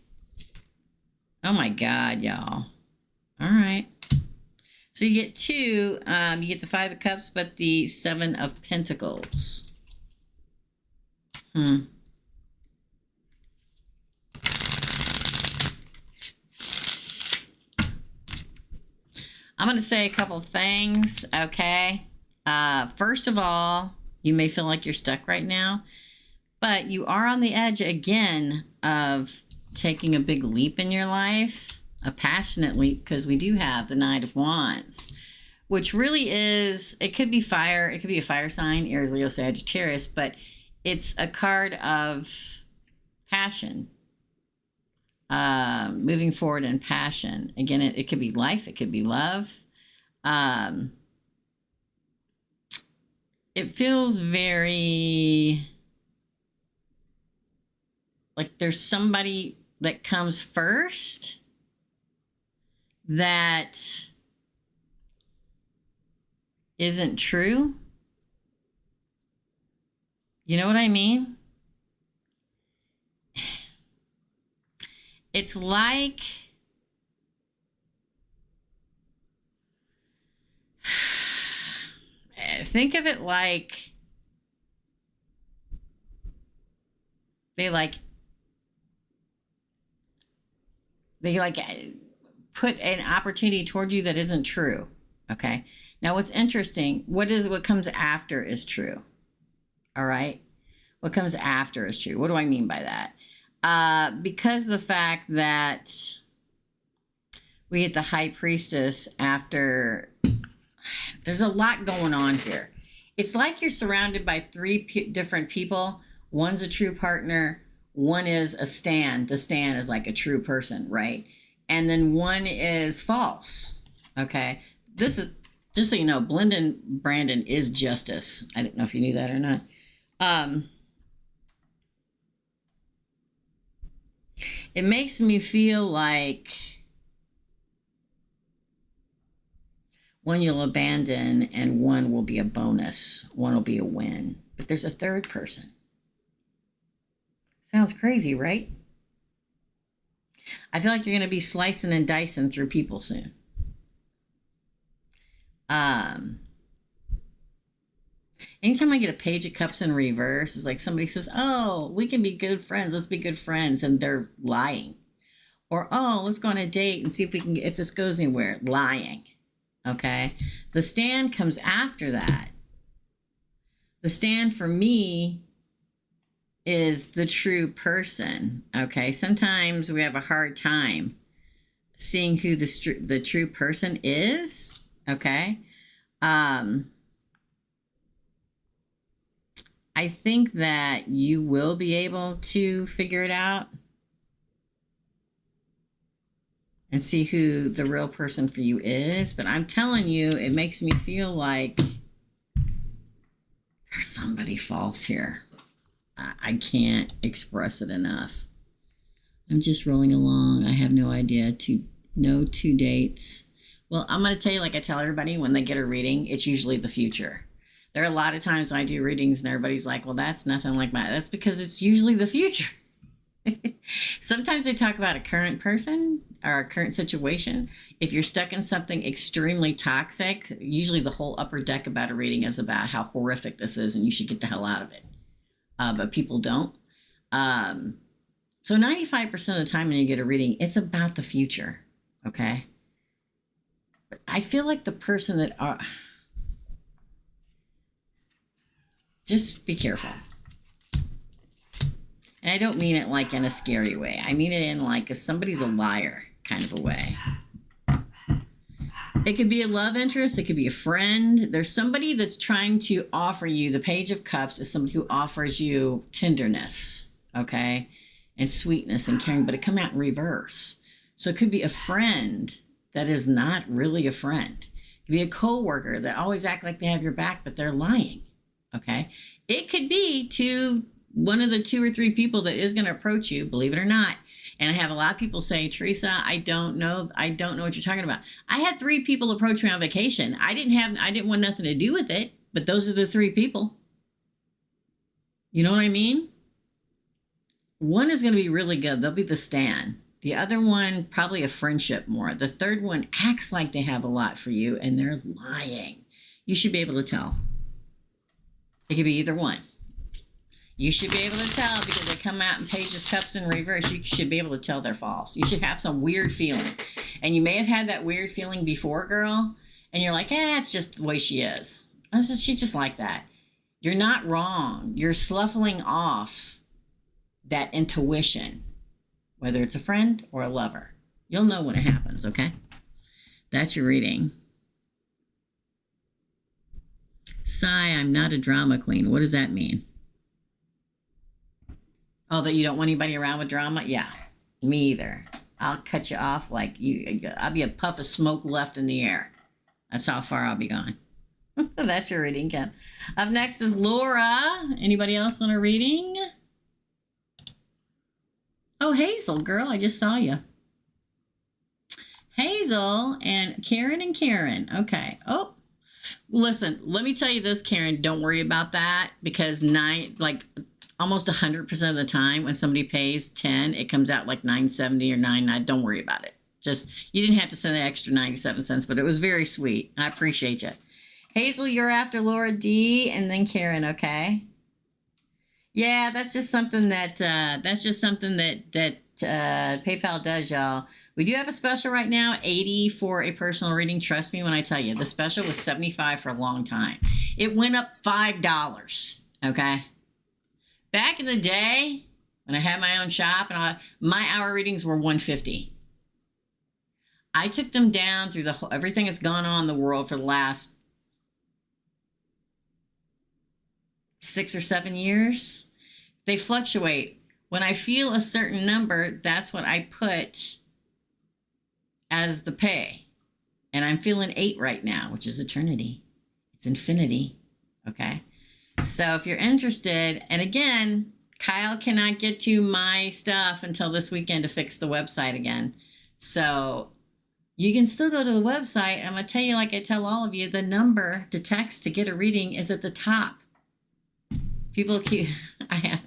Oh my God, y'all. All right. So you get two, you get the Five of Cups, but the Seven of Pentacles. I'm going to say a couple of things, okay? First of all, you may feel like you're stuck right now. But you are on the edge again of taking a big leap in your life, a passionate leap, because we do have the Knight of Wands, which really is, it could be fire, it could be a fire sign, Aries, Leo, Sagittarius, but it's a card of passion, moving forward in passion. Again, it could be life, it could be love. It feels very... like there's somebody that comes first that isn't true. You know what I mean? It's like think of it like they put an opportunity toward you that isn't true. Okay. Now what's interesting, what comes after is true. All right. What comes after is true. What do I mean by that? Because the fact that we get the High Priestess after, there's a lot going on here. It's like you're surrounded by three different people. One's a true partner. One is a stand. The stand is like a true person, right? And then one is false. Okay. This is, just so you know, Blendon Brandon is justice. I didn't know if you knew that or not. It makes me feel like one you'll abandon and one will be a bonus. One will be a win. But there's a third person. Sounds crazy, right? I feel like you're going to be slicing and dicing through people soon. Anytime I get a Page of Cups in reverse, it's like somebody says, oh, we can be good friends. Let's be good friends. And they're lying. Or, oh, let's go on a date and see if this goes anywhere. Lying. Okay. The Stand comes after that. The Stand for me is the true person. Okay. Sometimes we have a hard time seeing who the true person is. Okay. I think that you will be able to figure it out and see who the real person for you is. But I'm telling you, it makes me feel like there's somebody false here. I can't express it enough. I'm just rolling along. I have no idea. No two dates. Well, I'm going to tell you, like I tell everybody when they get a reading, it's usually the future. There are a lot of times when I do readings and everybody's like, well, that's nothing like that. That's because it's usually the future. Sometimes they talk about a current person or a current situation. If you're stuck in something extremely toxic, usually the whole upper deck about a reading is about how horrific this is and you should get the hell out of it. But people don't. So 95% of the time when you get a reading, it's about the future. Okay. But I feel like the person that just be careful. And I don't mean it like in a scary way. I mean it in like a somebody's a liar kind of a way. It could be a love interest. It could be a friend. There's somebody that's trying to offer you, the Page of Cups is somebody who offers you tenderness, okay, and sweetness and caring, but it come out in reverse. So it could be a friend that is not really a friend. It could be a coworker that always act like they have your back, but they're lying, okay? It could be one of the 2 or 3 people that is going to approach you, believe it or not. And I have a lot of people say, Teresa, I don't know what you're talking about. I had 3 people approach me on vacation. I didn't want nothing to do with it, but those are the 3 people. You know what I mean? One is going to be really good. They'll be the Stan. The other one, probably a friendship more. The third one acts like they have a lot for you and they're lying. You should be able to tell. It could be either one. You should be able to tell because they come out in Pages Cups in reverse. You should be able to tell they're false. You should have some weird feeling. And you may have had that weird feeling before, girl. And you're like, it's just the way she is. She's just like that. You're not wrong. You're slough off that intuition, whether it's a friend or a lover. You'll know when it happens, okay? That's your reading. Sigh, I'm not a drama queen. What does that mean? Oh, that you don't want anybody around with drama? Yeah, me either. I'll cut you off like I'll be a puff of smoke left in the air. That's how far I'll be gone. That's your reading, Kim. Up next is Laura. Anybody else want a reading? Oh, Hazel, girl, I just saw you. Hazel and Karen. Okay. Oh, listen, let me tell you this, Karen. Don't worry about that because almost 100% of the time when somebody pays 10, it comes out like $9.70 or $9.9. Don't worry about it. Just, you didn't have to send an extra 97 cents, but it was very sweet. I appreciate you. Hazel, you're after Laura D and then Karen, okay? Yeah, that's just something that PayPal does, y'all. We do have a special right now, $80 for a personal reading. Trust me when I tell you, the special was $75 for a long time. It went up $5, okay? Back in the day, when I had my own shop, and my hour readings were $150. I took them down through everything that's gone on in the world for the last 6 or 7 years. They fluctuate. When I feel a certain number, that's what I put as the pay. And I'm feeling 8 right now, which is eternity. It's infinity, okay? So if you're interested, and again, Kyle cannot get to my stuff until this weekend to fix the website again. So you can still go to the website. I'm going to tell you, like I tell all of you, the number to text to get a reading is at the top. People keep, I've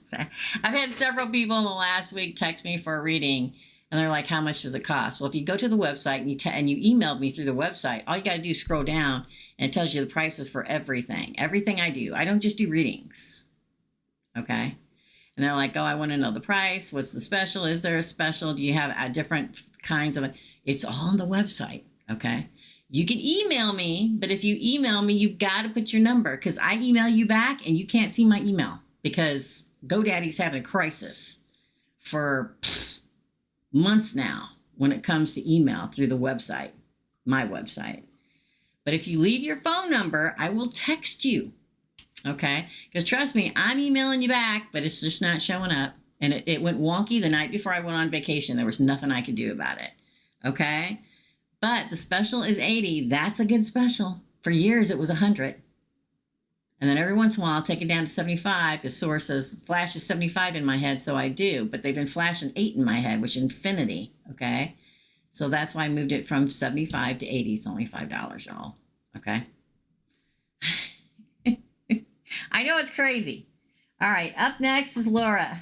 had several people in the last week text me for a reading, and they're like, how much does it cost? Well, if you go to the website and you emailed me through the website, all you got to do is scroll down, and it tells you the prices for everything. Everything I do. I don't just do readings. Okay? And they're like, oh, I want to know the price. What's the special? Is there a special? Do you have different kinds of it? It's all on the website. Okay? You can email me, but if you email me, you've got to put your number because I email you back and you can't see my email because GoDaddy's having a crisis for months now when it comes to email through the website, my website. But if you leave your phone number, I will text you. Okay? Because trust me, I'm emailing you back, but it's just not showing up. And it went wonky the night before I went on vacation. There was nothing I could do about it. Okay? But the special is 80. That's a good special. For years, it was 100. And then every once in a while, I'll take it down to 75 because Source says flashes 75 in my head, so I do. But they've been flashing 8 in my head, which is infinity. Okay? So that's why I moved it from 75 to 80. It's only $5, y'all. Okay? I know it's crazy. All right, up next is Laura.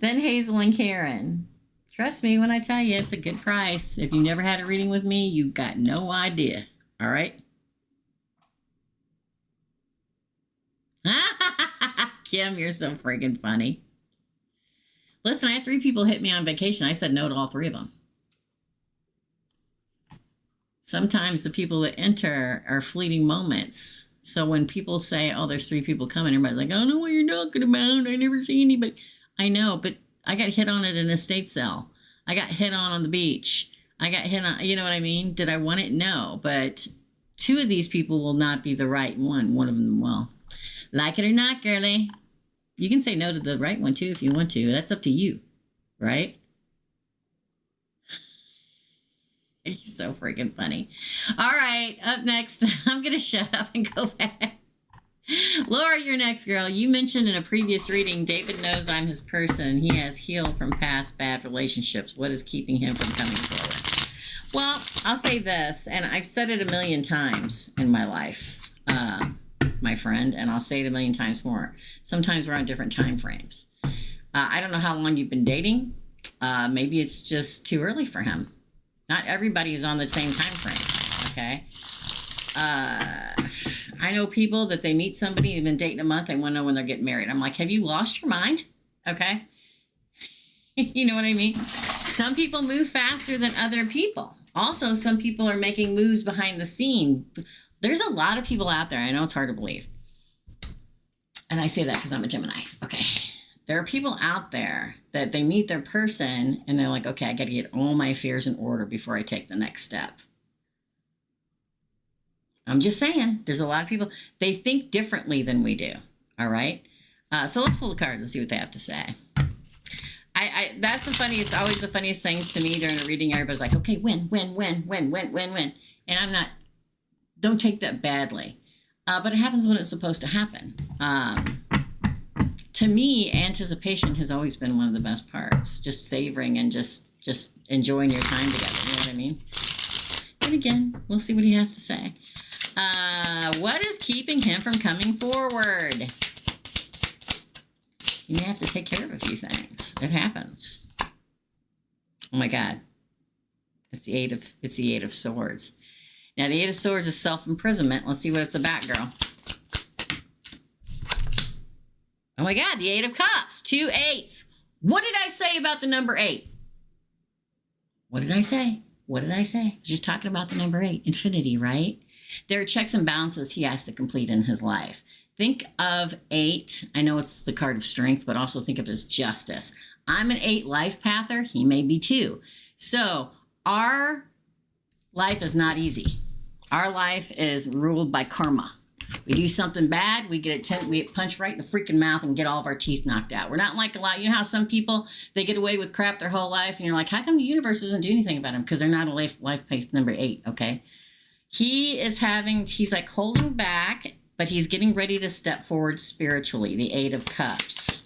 Then Hazel and Karen. Trust me when I tell you it's a good price. If you never had a reading with me, you've got no idea. All right? Kim, you're so freaking funny. Listen, I had 3 people hit me on vacation. I said no to all 3 of them. Sometimes the people that enter are fleeting moments. So when people say, oh, there's 3 people coming, everybody's like, I don't know what you're talking about. I never see anybody. I know, but I got hit on at an estate sale. I got hit on the beach. I got hit on, you know what I mean? Did I want it? No, but 2 of these people will not be the right one. One of them will. Like it or not, girlie. You can say no to the right one, too, if you want to. That's up to you, right? You're so freaking funny. All right, up next. I'm going to shut up and go back. Laura, you're next, girl. You mentioned in a previous reading, David knows I'm his person. He has healed from past bad relationships. What is keeping him from coming forward? Well, I'll say this, and I've said it a million times in my life, my friend, and I'll say it a million times more. Sometimes we're on different time frames. I don't know how long you've been dating. Maybe it's just too early for him. Not everybody is on the same time frame, okay? I know people that they meet somebody, they've been dating a month, they want to know when they're getting married. I'm like, have you lost your mind? Okay? You know what I mean? Some people move faster than other people. Also, some people are making moves behind the scene. There's a lot of people out there. I know it's hard to believe. And I say that because I'm a Gemini. Okay. There are people out there that they meet their person and they're like, okay, I got to get all my affairs in order before I take the next step. I'm just saying, there's a lot of people, they think differently than we do. All right. So let's pull the cards and see what they have to say. That's the funniest, always the funniest things to me during a reading. Everybody's like, okay, when. And I'm not, don't take that badly. But it happens when it's supposed to happen. To me, anticipation has always been one of the best parts. Just savoring and just enjoying your time together. You know what I mean? And again, we'll see what he has to say. What is keeping him from coming forward? You may have to take care of a few things. It happens. Oh my God. It's the Eight of Swords. Now the Eight of Swords is self-imprisonment. Let's see what it's about, girl. Oh my God, the Eight of Cups. 2 8s. What did I say about the number 8? What did I say? What did I say? I was just talking about the number 8. Infinity, right? There are checks and balances he has to complete in his life. Think of 8. I know it's the card of strength, but also think of it as justice. I'm an 8 life pather. He may be too. So our life is not easy. Our life is ruled by karma. We do something bad, we get punched right in the freaking mouth and get all of our teeth knocked out. We're not like a lot. You know how some people, they get away with crap their whole life, and you're like, how come the universe doesn't do anything about them? Because they're not a life path number 8, okay? He's like holding back, but he's getting ready to step forward spiritually, the 8 of Cups.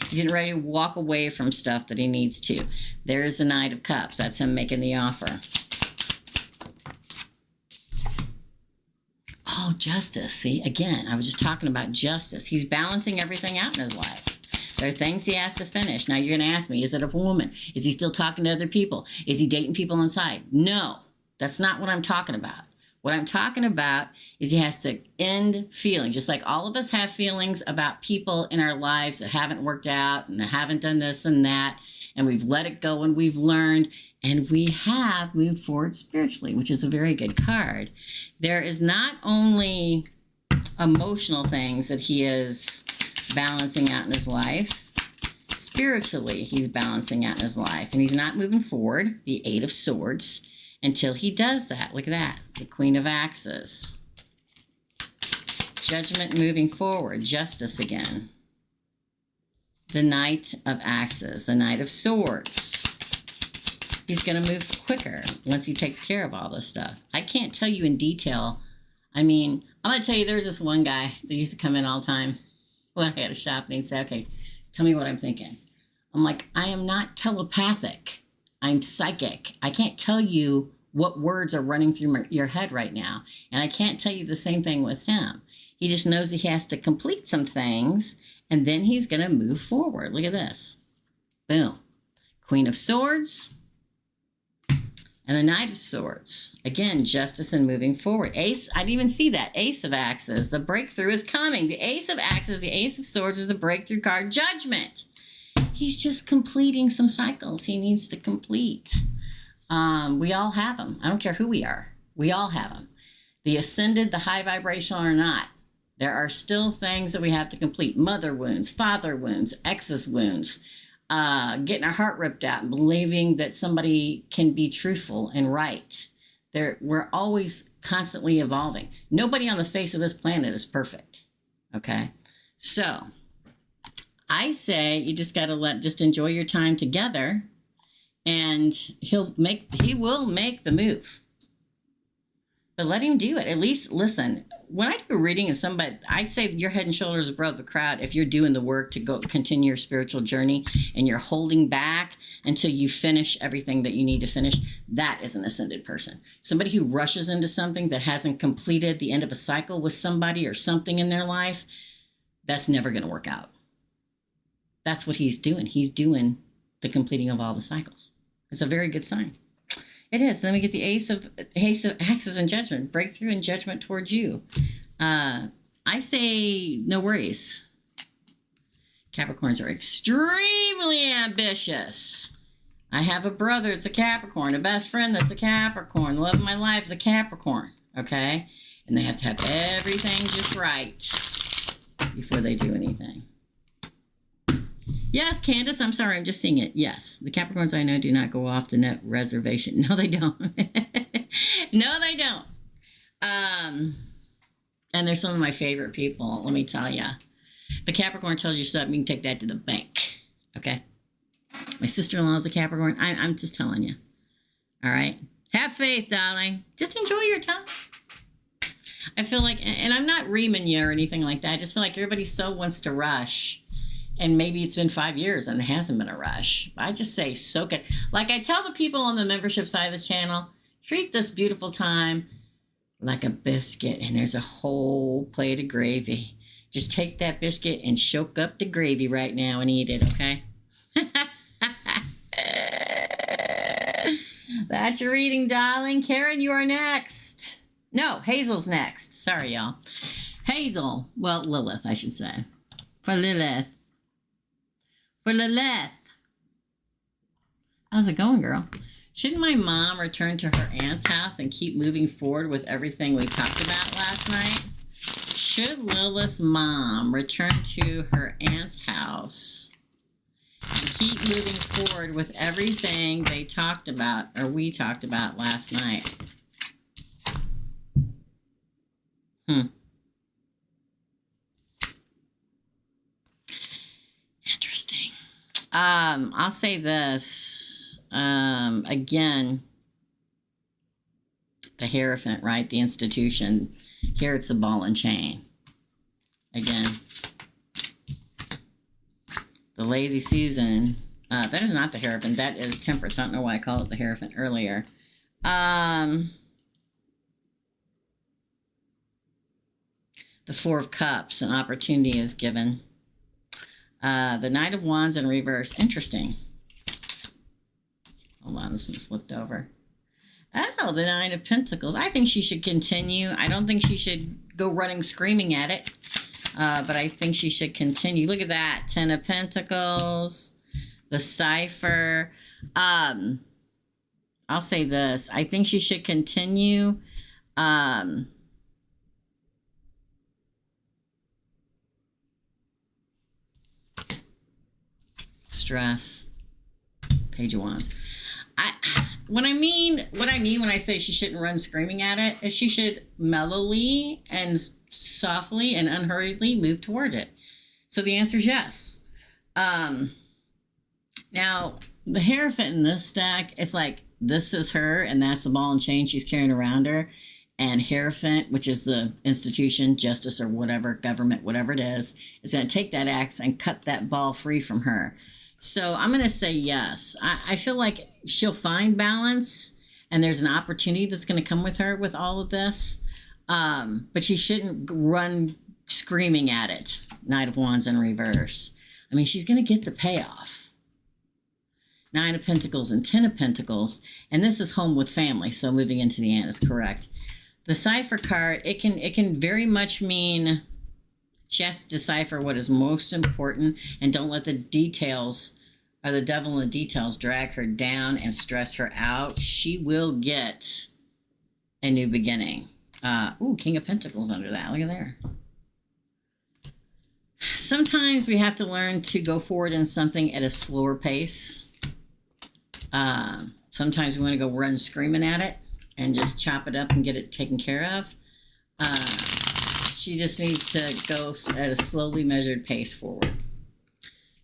He's getting ready to walk away from stuff that he needs to. There's the Knight of Cups. That's him making the offer. Oh, justice. See, again, I was just talking about justice. He's balancing everything out in his life. There are things he has to finish. Now, you're going to ask me, is it a woman? Is he still talking to other people? Is he dating people inside? No, that's not what I'm talking about. What I'm talking about is he has to end feelings, just like all of us have feelings about people in our lives that haven't worked out and that haven't done this and that, and we've let it go and we've learned, and we have moved forward spiritually, which is a very good card. There is not only emotional things that he is balancing out in his life, spiritually he's balancing out in his life, and he's not moving forward, the 8 of Swords, until he does that. Look at that, the Queen of Axes. Judgment moving forward. Justice again. The Knight of Axes. The Knight of Swords. He's going to move quicker once he takes care of all this stuff. I can't tell you in detail. I mean, I'm going to tell you, there's this one guy that used to come in all the time when I had a shop, and he'd say, okay, tell me what I'm thinking. I'm like, I am not telepathic. I'm psychic. I can't tell you what words are running through your head right now. And I can't tell you the same thing with him. He just knows he has to complete some things, and then he's going to move forward. Look at this. Boom. Queen of Swords. And the Knight of Swords. Again, justice and moving forward. Ace, I didn't even see that. Ace of Axes. The breakthrough is coming. The Ace of Axes, the Ace of Swords is the breakthrough card. Judgment. He's just completing some cycles he needs to complete. We all have them. I don't care who we are. We all have them. The ascended, the high vibrational or not. There are still things that we have to complete. Mother wounds, father wounds, ex's wounds. Getting our heart ripped out and believing that somebody can be truthful and right. We're always constantly evolving. Nobody on the face of this planet is perfect. Okay? So, I say you just got to just enjoy your time together, and he will make the move. But let him do it. At least listen. When I do a reading of somebody, I say you're head and shoulders above the crowd if you're doing the work to go continue your spiritual journey and you're holding back until you finish everything that you need to finish. That is an ascended person. Somebody who rushes into something that hasn't completed the end of a cycle with somebody or something in their life, that's never going to work out. That's what he's doing. He's doing the completing of all the cycles. It's a very good sign. It is. Then we get the Ace of Axes and Judgment. Breakthrough and judgment towards you. I say no worries. Capricorns are extremely ambitious. I have a brother that's a Capricorn. A best friend that's a Capricorn. The love of my life is a Capricorn. Okay? And they have to have everything just right before they do anything. Yes, Candace, I'm sorry, I'm just seeing it. Yes, the Capricorns I know do not go off the net reservation. No, they don't. No, they don't. And they're some of my favorite people, let me tell you. If a Capricorn tells you something, you can take that to the bank, okay? My sister-in-law is a Capricorn. I'm just telling you, all right? Have faith, darling. Just enjoy your time. I feel like, and I'm not reaming you or anything like that. I just feel like everybody so wants to rush. And maybe it's been 5 years and it hasn't been a rush. I just say soak it. Like I tell the people on the membership side of this channel, treat this beautiful time like a biscuit. And there's a whole plate of gravy. Just take that biscuit and choke up the gravy right now and eat it, okay? That's your reading, darling. Karen, you are next. No, Hazel's next. Sorry, y'all. Hazel. Well, Lilith, I should say. For Lilith. For Lilith. How's it going, girl? Shouldn't my mom return to her aunt's house and keep moving forward with everything we talked about last night? Should Lilith's mom return to her aunt's house and keep moving forward with everything they talked about, or we talked about last night? Interesting. I'll say this. Again, the Hierophant, right? The institution. Here it's the ball and chain. Again. The Lazy Susan. That is not the Hierophant. That is Temperance. I don't know why I called it the Hierophant earlier. The Four of Cups. An opportunity is given. The Knight of Wands in reverse. Interesting. Hold on, this one flipped over. Oh, the Nine of Pentacles. I think she should continue. I don't think she should go running screaming at it. But I think she should continue. Look at that. Ten of Pentacles. The Cipher. I'll say this. I think she should continue. Stress. Page of Wands. What I mean when I say she shouldn't run screaming at it is she should mellowly and softly and unhurriedly move toward it. So the answer is yes. Now, the Hierophant in this deck, it's like this is her and that's the ball and chain she's carrying around her. And Hierophant, which is the institution, justice or whatever, government, whatever it is going to take that axe and cut that ball free from her. So I'm going to say yes. I feel like she'll find balance and there's an opportunity that's going to come with her with all of this. But she shouldn't run screaming at it. Knight of Wands in reverse. I mean, she's going to get the payoff. 9 of Pentacles and 10 of Pentacles. And this is home with family. So moving into the end is correct. The cipher card, it can very much mean she has to decipher what is most important and don't let the details or the devil in the details drag her down and stress her out. She will get a new beginning. King of Pentacles under that. Look at there. Sometimes we have to learn to go forward in something at a slower pace. Sometimes we want to go run screaming at it and just chop it up and get it taken care of. She just needs to go at a slowly measured pace forward.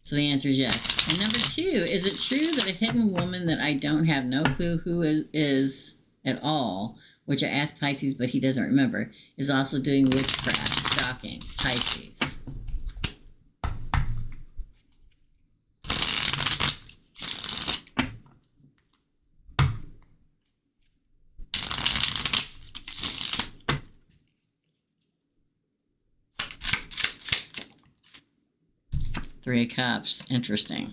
So the answer is yes. And number 2, is it true that a hidden woman that I don't have no clue who is at all, which I asked Pisces but he doesn't remember, is also doing witchcraft, stalking Pisces? Three of Cups. Interesting.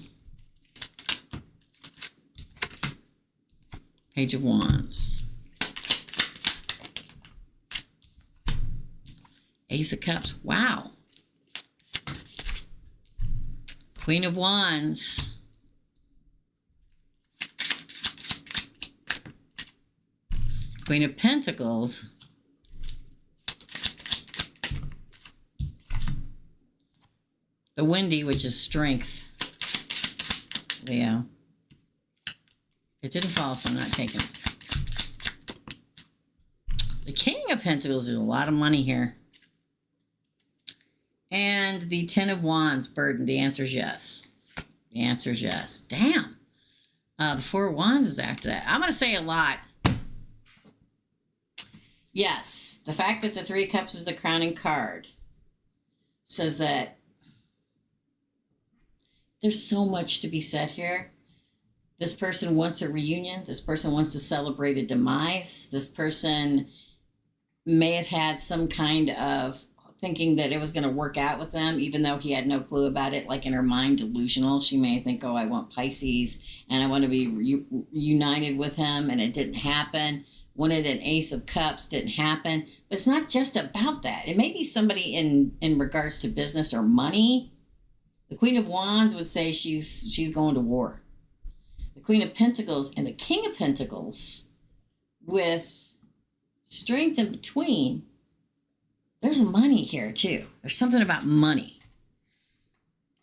Page of Wands. Ace of Cups. Wow. Queen of Wands. Queen of Pentacles. The Windy, which is strength. Leo. It didn't fall, so I'm not taking it. The King of Pentacles is a lot of money here. And the 10 of Wands, burden. The answer is yes. The answer is yes. Damn. The 4 of Wands is after that. I'm going to say a lot. Yes. The fact that the 3 of Cups is the crowning card says that there's so much to be said here. This person wants a reunion. This person wants to celebrate a demise. This person may have had some kind of thinking that it was going to work out with them, even though he had no clue about it, like in her mind, delusional. She may think, oh, I want Pisces and I want to be united with him, and it didn't happen. Wanted an Ace of Cups, didn't happen. But it's not just about that. It may be somebody in regards to business or money. The Queen of Wands would say she's going to war. The Queen of Pentacles and the King of Pentacles with strength in between. There's money here too. There's something about money.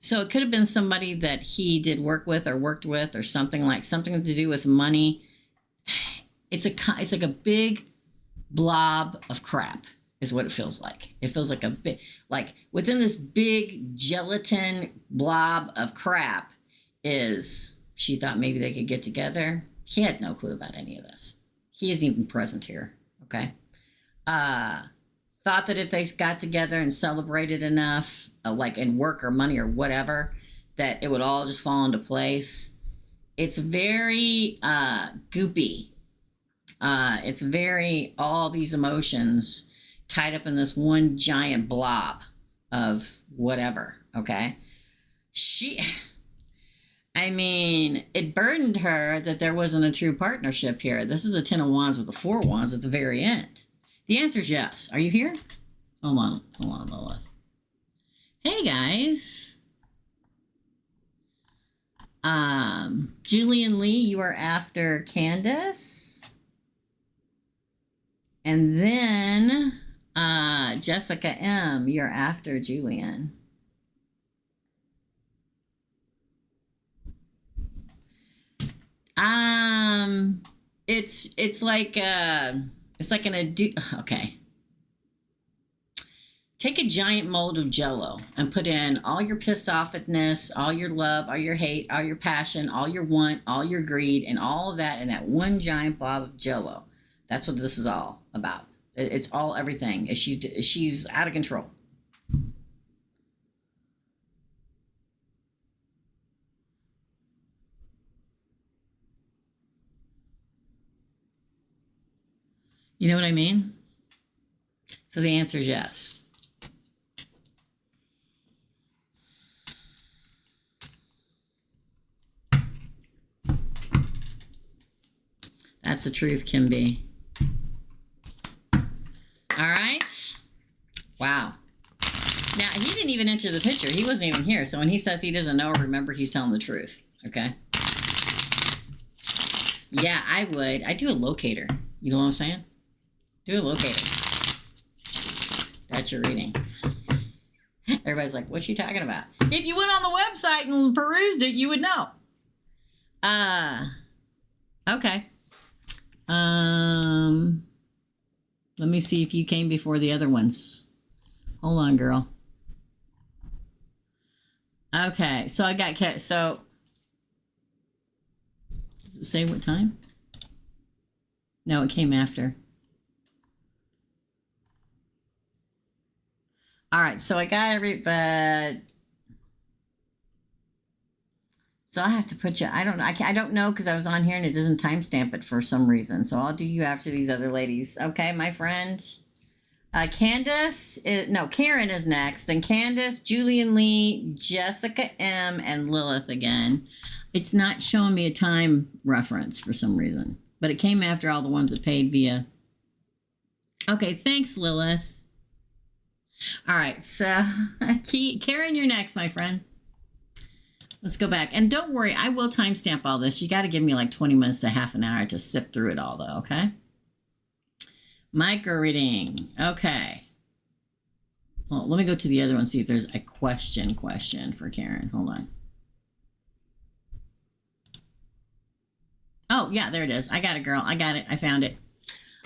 So it could have been somebody that he did work with or worked with or something to do with money. It's like a big blob of crap. Is what it feels like. It feels like a bit like within this big gelatin blob of crap is she thought maybe they could get together. He had no clue about any of this. He isn't even present here. Okay. Thought that if they got together and celebrated enough, like in work or money or whatever, that it would all just fall into place. It's very goopy. It's very all these emotions tied up in this one giant blob of whatever, okay? It burdened her that there wasn't a true partnership here. This is the 10 of Wands with the 4 of Wands at the very end. The answer is yes. Are you here? Hold on, Lola. Hey, guys. Julian Lee, you are after Candace. And then Jessica M, you're after Julian. It's like an okay. Take a giant mold of Jell-O and put in all your pissed offness, all your love, all your hate, all your passion, all your want, all your greed, and all of that in that one giant blob of Jell-O. That's what this is all about. It's all everything. She's out of control. You know what I mean? So the answer is yes. That's the truth, Kim B. All right. Wow. Now, he didn't even enter the picture. He wasn't even here. So when he says he doesn't know, remember, he's telling the truth. Okay? Yeah, I would. I'd do a locator. You know what I'm saying? Do a locator. That's your reading. Everybody's like, what's she talking about? If you went on the website and perused it, you would know. Okay. Let me see if you came before the other ones. Hold on, girl. Okay, so I got, so, does it say what time? No, it came after. All right, so I got but so I have to put you. I don't know because I was on here and it doesn't timestamp it for some reason. So I'll do you after these other ladies. Okay, my friend. Candace. Karen is next. Then Candace, Julian Lee, Jessica M, and Lilith again. It's not showing me a time reference for some reason, but it came after all the ones that paid via. Okay, thanks, Lilith. All right, so Karen, you're next, my friend. Let's go back. And don't worry, I will timestamp all this. You got to give me like 20 minutes to half an hour to sift through it all, though, okay? Micro reading. Okay. Well, let me go to the other one, see if there's a question for Karen. Hold on. Oh, yeah, there it is. I got it, girl. I got it. I found it.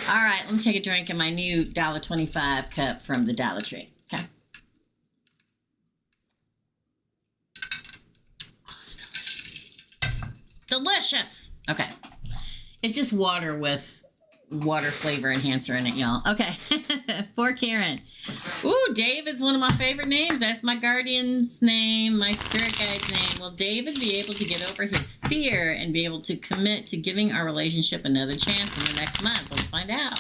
All right, let me take a drink in my new $1.25 cup from the Dollar Tree. Okay. Oh, it's delicious. Delicious. Okay. It's just water with water flavor enhancer in it, y'all. Okay. For Karen. Ooh, David's one of my favorite names. That's my guardian's name, my spirit guide's name. Will David be able to get over his fear and be able to commit to giving our relationship another chance in the next month? Let's find out.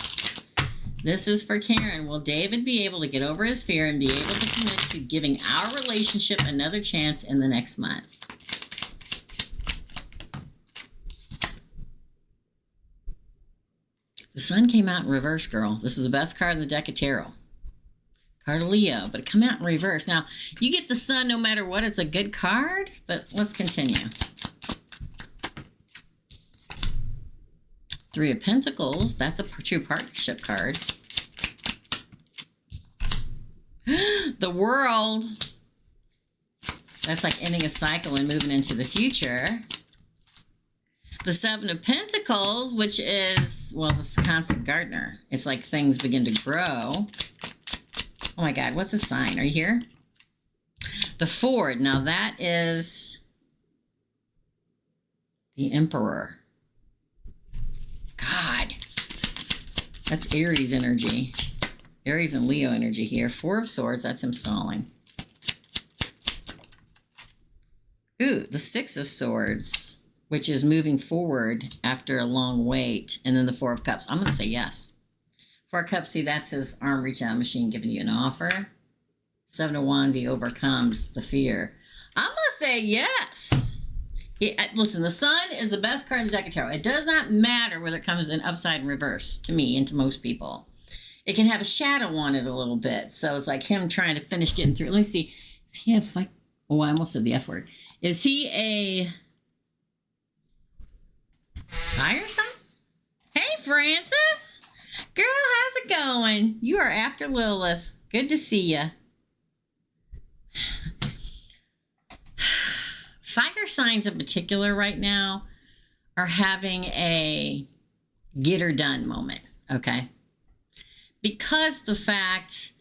This is for Karen. Will David be able to get over his fear and be able to commit to giving our relationship another chance in the next month? The sun came out in reverse, girl. This is the best card in the deck of tarot. Card of Leo, but it come out in reverse. Now, you get the sun no matter what. It's a good card, but let's continue. Three of Pentacles. That's a true partnership card. The World. That's like ending a cycle and moving into the future. The Seven of Pentacles, which is, well, this is constant gardener. It's like things begin to grow. Oh my God, what's the sign? Are you here? The Ford. Now that is the Emperor. God. That's Aries energy. Aries and Leo energy here. Four of Swords, that's him stalling. Ooh, the Six of Swords, which is moving forward after a long wait. And then the Four of Cups. I'm going to say yes. Four of Cups, see, that's his arm reach out machine giving you an offer. Seven of Wands, he overcomes the fear. I'm going to say yes. Listen, the sun is the best card in the deck of tarot. It does not matter whether it comes in upside and reverse to me and to most people. It can have a shadow on it a little bit. So it's like him trying to finish getting through. Let me see. Is he a fight? Oh, I almost said the F word. Is he a fire sign? Hey, Francis. Girl, how's it going? You are after Lilith. Good to see you. Fire signs in particular right now are having a get her done moment, okay? Because the fact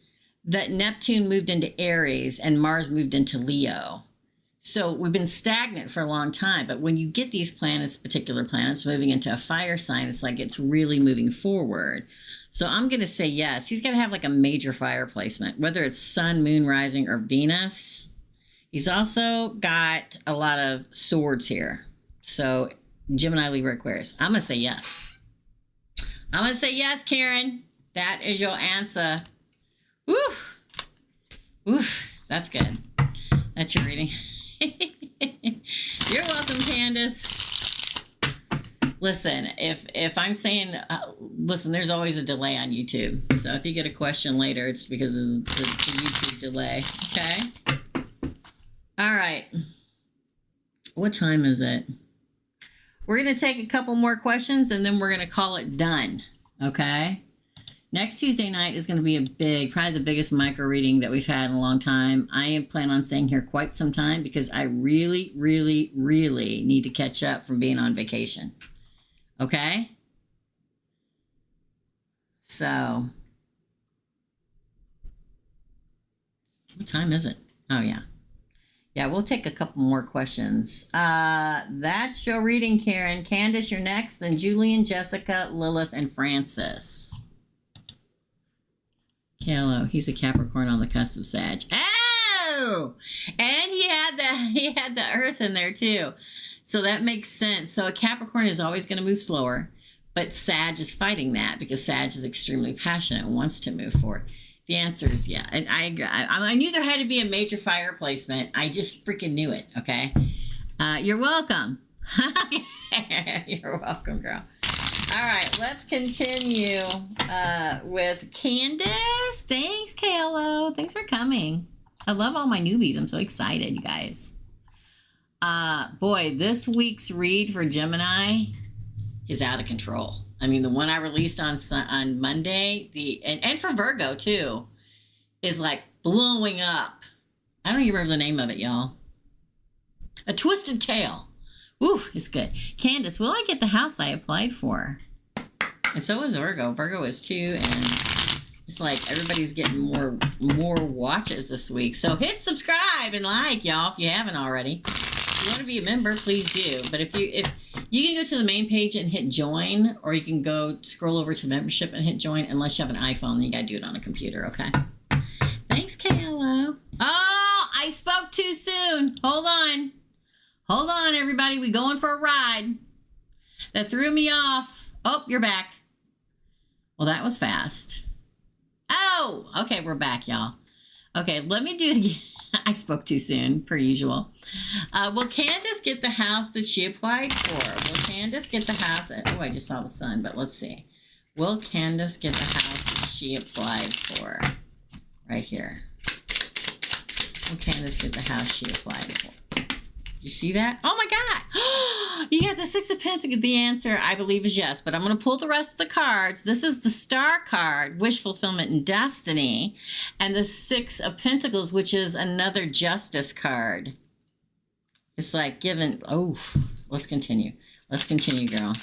that Neptune moved into Aries and Mars moved into Leo. So we've been stagnant for a long time, but when you get these planets, particular planets, moving into a fire sign, it's like it's really moving forward. So I'm going to say yes. He's going to have like a major fire placement, whether it's Sun, Moon, Rising, or Venus. He's also got a lot of swords here. So Gemini, Libra, Aquarius. I'm going to say yes. I'm going to say yes, Karen. That is your answer. Woo! Woo! That's good. That's your reading. You're welcome, Candace. Listen, if I'm saying, listen, there's always a delay on YouTube. So if you get a question later, it's because of the YouTube delay. Okay? All right. What time is it? We're going to take a couple more questions and then we're going to call it done. Okay? Next Tuesday night is going to be a big, probably the biggest micro reading that we've had in a long time. I plan on staying here quite some time because I really, really, really need to catch up from being on vacation. Okay? So, what time is it? Oh, yeah. Yeah, we'll take a couple more questions. That's your reading, Karen. Candace, you're next. Then Julian, Jessica, Lilith, and Francis. Kalo, he's a Capricorn on the cusp of Sag. Oh, and he had the Earth in there too, so that makes sense. So a Capricorn is always going to move slower, but Sag is fighting that because Sag is extremely passionate and wants to move forward. The answer is yeah, and I agree. I knew there had to be a major fire placement. I just freaking knew it. Okay, you're welcome. You're welcome, girl. All right, let's continue with Candace. Thanks, Kalo. Thanks for coming. I love all my newbies. I'm so excited, you guys. Boy, this week's read for Gemini is out of control. I mean, the one I released on Monday, and for Virgo too, is like blowing up. I don't even remember the name of it, y'all. A Twisted Tale. Ooh, it's good. Candace, will I get the house I applied for? And so is Virgo. Virgo is too, and it's like everybody's getting more watches this week. So hit subscribe and like, y'all, if you haven't already. If you want to be a member, please do. But if you can go to the main page and hit join, or you can go scroll over to membership and hit join. Unless you have an iPhone, then you gotta do it on a computer. Okay. Thanks, Kayla. Oh, I spoke too soon. Hold on. Hold on, everybody. We going for a ride. That threw me off. Oh, you're back. Well, that was fast. Oh, okay. We're back, y'all. Okay, let me do it again. I spoke too soon, per usual. Will Candace get the house that she applied for? Will Candace get the house? Oh, I just saw the sun, but let's see. Will Candace get the house that she applied for? Right here. Will Candace get the house she applied for? You see that? Oh my God! You got the Six of Pentacles. The answer, I believe, is yes. But I'm going to pull the rest of the cards. This is the Star card, Wish Fulfillment and Destiny. And the Six of Pentacles, which is another Justice card. It's like given... Oh, let's continue. Let's continue, girl.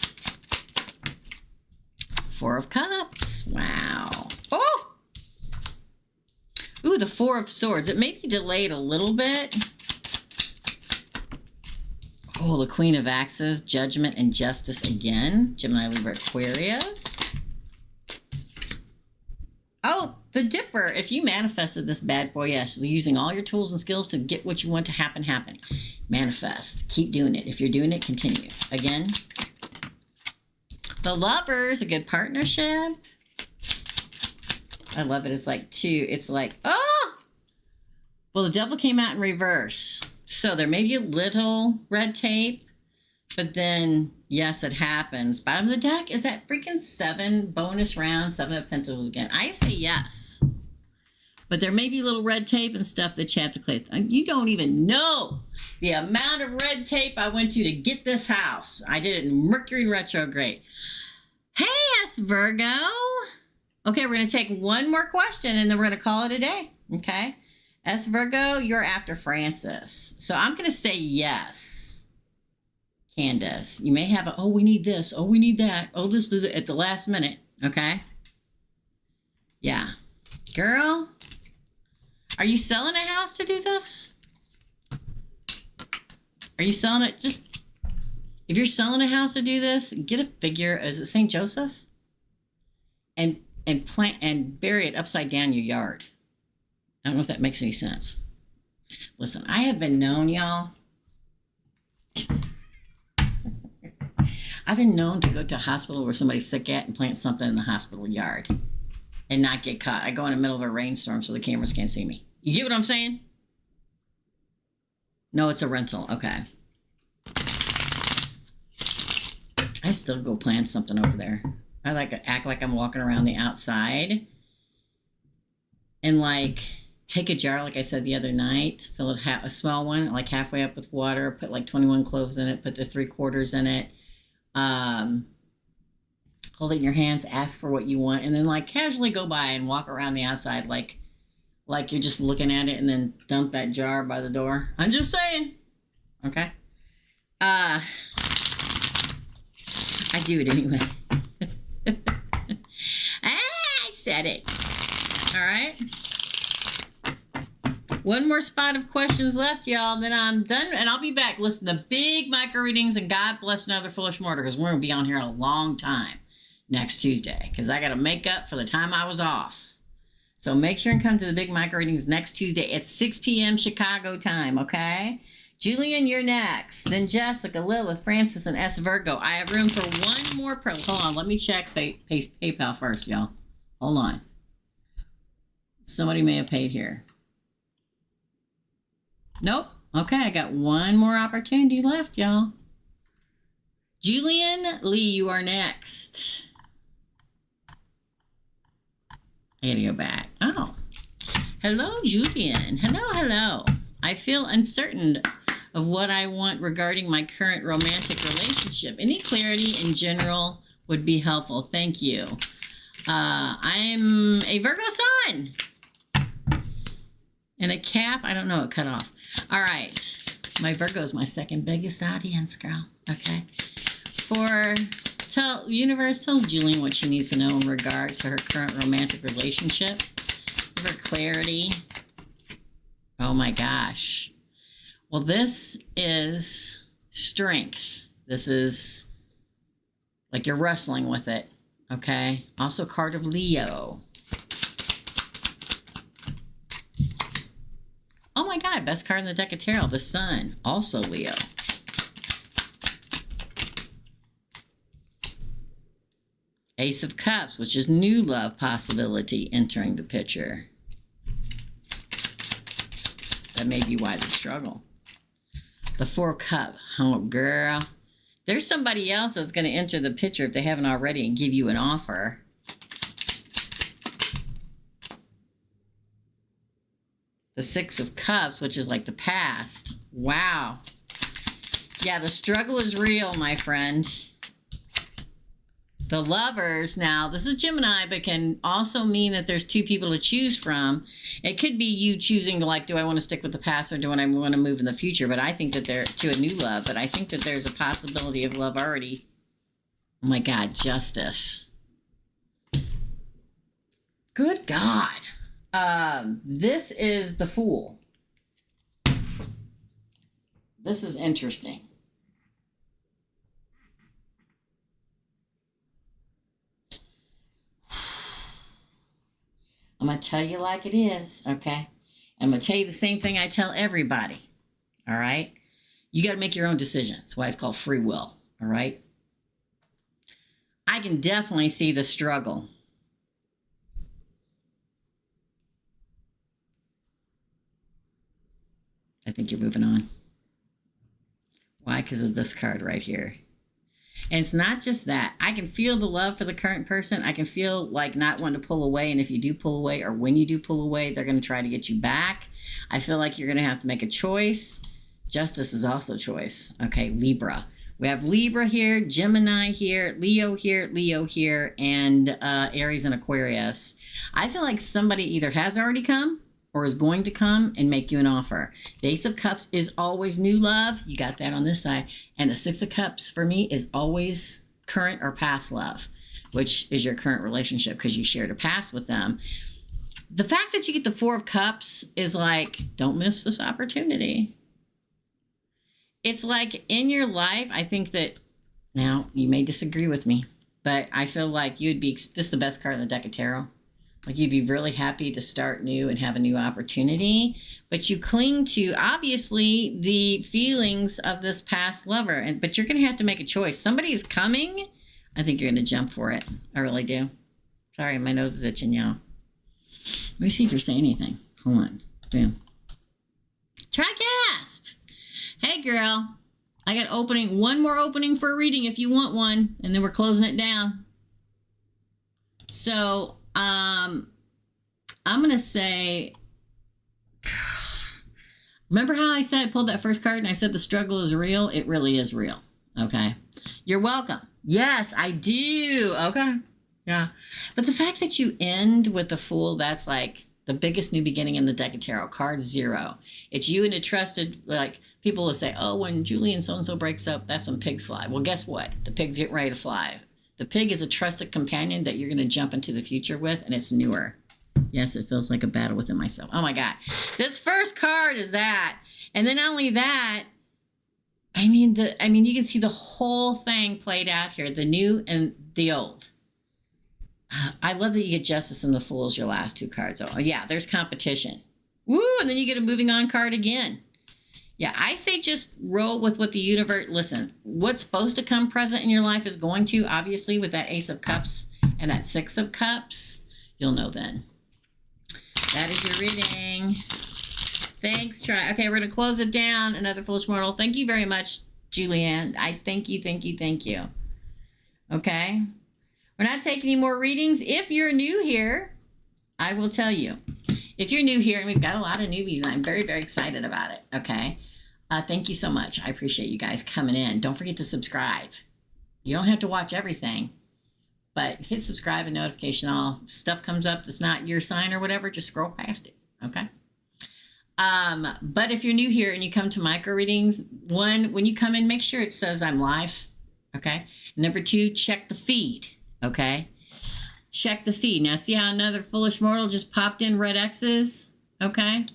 Four of Cups. Wow. Oh! Ooh, the Four of Swords. It may be delayed a little bit. Oh, the Queen of Axes, Judgment and Justice again. Gemini, Libra, Aquarius. Oh, the Dipper. If you manifested this bad boy, yes, using all your tools and skills to get what you want to happen, happen. Manifest. Keep doing it. If you're doing it, continue. Again. The Lovers, a good partnership. I love it. It's like two. It's like, oh! Well, the Devil came out in reverse. So there may be a little red tape, but then, yes, it happens. Bottom of the deck is that freaking 7 bonus round, 7 of Pentacles again. I say yes, but there may be little red tape and stuff that you have to clear. You don't even know the amount of red tape I went to get this house. I did it in Mercury in retrograde. Hey, S Virgo. Okay, we're going to take one more question and then we're going to call it a day. Okay. S Virgo, you're after Francis. So I'm going to say yes. Candace, you may have a, oh, we need this. Oh, we need that. Oh, this at the last minute. Okay. Yeah. Girl, Are you selling a house to do this? Are you selling it? Just, if you're selling a house to do this, get a figure. Is it St. Joseph? And plant and bury it upside down your yard. I don't know if that makes any sense. Listen, I have been known, y'all. I've been known to go to a hospital where somebody's sick at and plant something in the hospital yard and not get caught. I go in the middle of a rainstorm so the cameras can't see me. You get what I'm saying? No, it's a rental. Okay. I still go plant something over there. I like to act like I'm walking around the outside and like take a jar, like I said the other night, fill it a small one, like halfway up with water, put like 21 cloves in it, put the 3/4 in it. Hold it in your hands, ask for what you want, and then like casually go by and walk around the outside like you're just looking at it, and then dump that jar by the door. I'm just saying. Okay. I do it anyway. I said it. All right. One more spot of questions left, y'all. Then I'm done, and I'll be back. Listen to big micro readings, and God bless another foolish mortar, because we're going to be on here a long time next Tuesday, because I got to make up for the time I was off. So make sure and come to the big micro readings next Tuesday at 6 p.m. Chicago time, okay? Julian, you're next. Then Jessica, Lilith, Francis, and S. Virgo. I have room for one more Hold on, let me check PayPal first, y'all. Hold on. Somebody may have paid here. Nope. Okay, I got one more opportunity left, y'all. Julian Lee, you are next. I gotta go back. Oh. Hello, Julian. Hello. I feel uncertain of what I want regarding my current romantic relationship. Any clarity in general would be helpful. Thank you. I'm a Virgo sun. And a cap. I don't know. It cut off. All right. My Virgo is my second biggest audience, girl. Okay. Universe tells Julian what she needs to know in regards to her current romantic relationship. For clarity. Oh my gosh. Well, this is strength. This is like you're wrestling with it. Okay. Also, card of Leo. Oh my God, best card in the deck of tarot, the Sun, also Leo. Ace of Cups, which is new love possibility entering the picture. That may be why the struggle. The Four Cup, oh girl. There's somebody else that's going to enter the picture if they haven't already and give you an offer. The Six of Cups, which is like the past. Wow. Yeah, the struggle is real, my friend. The Lovers, now, this is Gemini, but can also mean that there's two people to choose from. It could be you choosing to, like, do I want to stick with the past or do I want to move in the future? But I think that they're to a new love, but I think that there's a possibility of love already. Oh my God, Justice. Good God. This is the Fool. This is interesting. I'm going to tell you like it is, okay? I'm going to tell you the same thing I tell everybody, all right? You got to make your own decisions. That's why it's called free will, all right? I can definitely see the struggle. I think you're moving on. Why? Because of this card right here. And it's not just that. I can feel the love for the current person. I can feel like not wanting to pull away. And if you do pull away or when you do pull away, they're going to try to get you back. I feel like you're going to have to make a choice. Justice is also choice. Okay, Libra. We have Libra here, Gemini here, Leo here, and Aries and Aquarius. I feel like somebody either has already come or is going to come and make you an offer. The Ace of Cups is always new love. You got that on this side. And the Six of Cups for me is always current or past love, which is your current relationship because you shared a past with them. The fact that you get the Four of Cups is like, don't miss this opportunity. It's like in your life, I think that, now you may disagree with me, but I feel like you'd be, this is the best card in the deck of tarot. Like you'd be really happy to start new and have a new opportunity, but you cling to obviously the feelings of this past lover, but you're going to have to make a choice. Somebody is coming. I think you're going to jump for it. I really do. Sorry, my nose is itching, y'all. Let me see if you're saying anything. Hold on. Boom. Tri-gasp. Hey, girl. I got one more opening for a reading if you want one, and then we're closing it down. So, I'm going to say, remember how I said I pulled that first card and I said the struggle is real? It really is real. Okay. You're welcome. Yes, I do. Okay. Yeah. But the fact that you end with the Fool, that's like the biggest new beginning in the deck of tarot. Card 0. It's you and a trusted, like, people will say, oh, when Julie and so-and-so breaks up, that's when pigs fly. Well, guess what? The pig's getting ready to fly. The pig is a trusted companion that you're going to jump into the future with, and it's newer. Yes, it feels like a battle within myself. Oh, my God. This first card is that. And then not only that, I mean, you can see the whole thing played out here, the new and the old. I love that you get Justice and the Fool as your last two cards. Oh, yeah, there's competition. Woo, and then you get a moving on card again. Yeah, I say just roll with what the universe, listen, what's supposed to come present in your life is going to, obviously, with that Ace of Cups and that Six of Cups. You'll know then. That is your reading. Thanks, Try. Okay, we're going to close it down. Another Foolish Mortal. Thank you very much, Julianne. I thank you, thank you, thank you. Okay. We're not taking any more readings. If you're new here, I will tell you. If you're new here, and we've got a lot of newbies, and I'm very, very excited about it, okay? Thank you so much. I appreciate you guys coming in. Don't forget to subscribe. You don't have to watch everything, but hit subscribe and notification all. If stuff comes up that's not your sign or whatever, just scroll past it, okay? But if you're new here and you come to micro readings, one, when you come in, make sure it says I'm live, okay? Number 2, check the feed, okay? Check the feed. Now, see how another Foolish Mortal just popped in red X's, okay?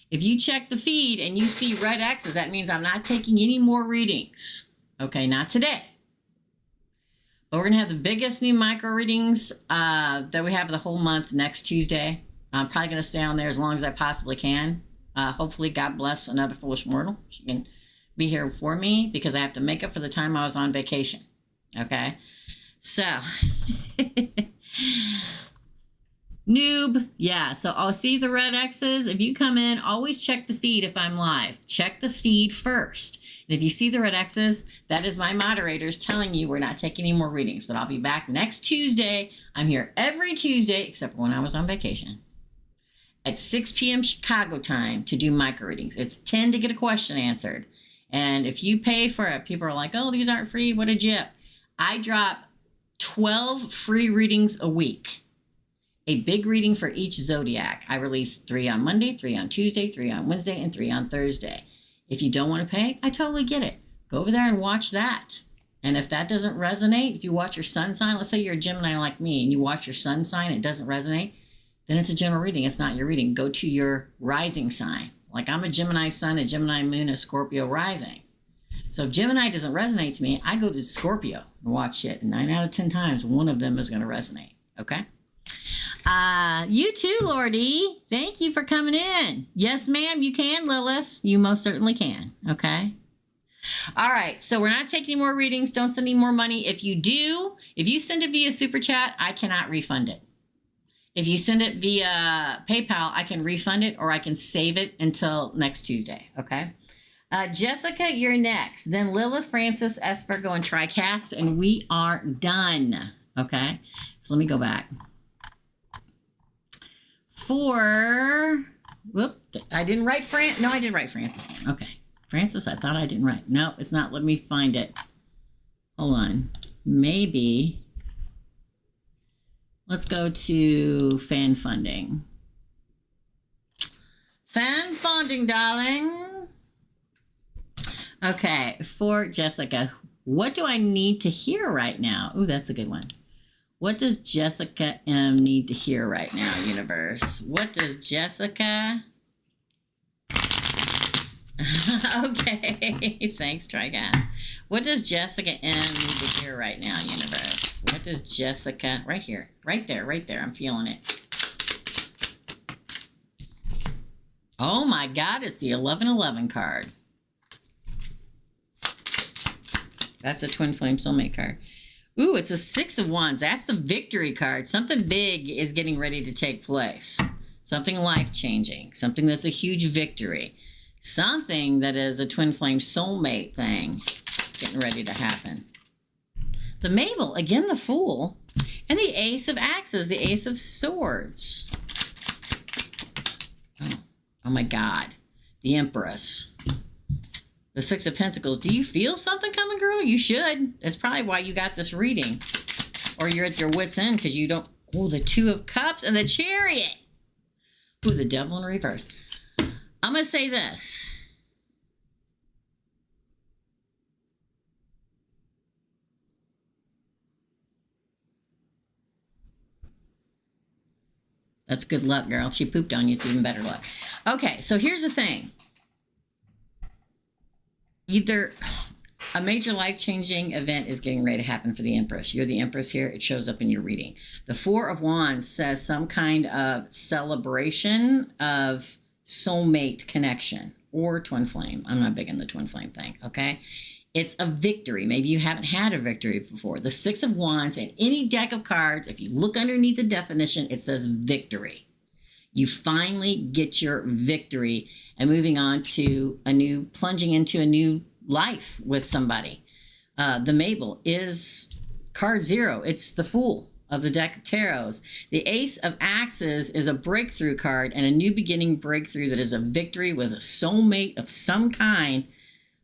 If you check the feed and you see red X's, that means I'm not taking any more readings, okay? Not today. But we're going to have the biggest new micro readings that we have the whole month next Tuesday. I'm probably going to stay on there as long as I possibly can. Hopefully, God bless another Foolish Mortal. She can be here for me because I have to make up for the time I was on vacation. Okay? So, noob. Yeah, so I'll see the red X's. If you come in, always check the feed if I'm live. Check the feed first. And if you see the red X's, that is my moderators telling you we're not taking any more readings. But I'll be back next Tuesday. I'm here every Tuesday, except for when I was on vacation, at 6 p.m. Chicago time to do micro readings. It's 10 to get a question answered. And if you pay for it, people are like, oh, these aren't free. What a jip. I drop 12 free readings a week. A big reading for each zodiac. I release 3 on Monday, 3 on Tuesday, 3 on Wednesday, and 3 on Thursday. If you don't want to pay, I totally get it. Go over there and watch that. And if that doesn't resonate, if you watch your sun sign, let's say you're a Gemini like me, and you watch your sun sign, it doesn't resonate, then it's a general reading. It's not your reading. Go to your rising sign. Like I'm a Gemini sun, a Gemini moon, a Scorpio rising. So if Gemini doesn't resonate to me, I go to Scorpio and watch it. And 9 out of 10 times, one of them is going to resonate. Okay? You too, Lordy. Thank you for coming in. Yes, ma'am, you can, Lilith. You most certainly can. Okay? All right. So we're not taking any more readings. Don't send any more money. If you do, if you send it via Super Chat, I cannot refund it. If you send it via PayPal, I can refund it or I can save it until next Tuesday. Okay? Jessica, you're next. Then Lilith, Francis, S. Virgo, and Tricasp, and we are done. Okay? So let me go back. Whoop, I didn't write No, I did write Francis. Okay. Francis, I thought I didn't write. No, it's not. Let me find it. Hold on. Maybe. Let's go to fan funding. Fan funding, darling. Okay, for Jessica, what do I need to hear right now? Ooh, that's a good one. What does Jessica M need to hear right now, universe? What does Jessica... Okay, thanks, Trigon. What does Jessica M need to hear right now, universe? What does Jessica... Right here. Right there, right there. I'm feeling it. Oh my God, it's the 1111 card. That's a Twin Flame Soulmate card. Ooh, it's a 6 of Wands. That's the victory card. Something big is getting ready to take place. Something life-changing. Something that's a huge victory. Something that is a Twin Flame Soulmate thing getting ready to happen. The Mabel, again the Fool. And the Ace of Axes, the Ace of Swords. Oh my God. The Empress. The Six of Pentacles. Do you feel something coming, girl? You should. That's probably why you got this reading. Or you're at your wit's end because you don't... Oh, the Two of Cups and the Chariot. Ooh, the Devil in reverse. I'm going to say this. That's good luck, girl. If she pooped on you, it's even better luck. Okay, so here's the thing. Either a major life-changing event is getting ready to happen for the Empress. You're the Empress here. It shows up in your reading. The Four of Wands says some kind of celebration of soulmate connection or twin flame. I'm not big in the twin flame thing, okay? It's a victory. Maybe you haven't had a victory before. The Six of Wands in any deck of cards, if you look underneath the definition, it says victory. You finally get your victory and moving on to a new, plunging into a new life with somebody. The Mabel is card 0. It's the Fool of the deck of tarots. The Ace of Axes is a breakthrough card and a new beginning breakthrough that is a victory with a soulmate of some kind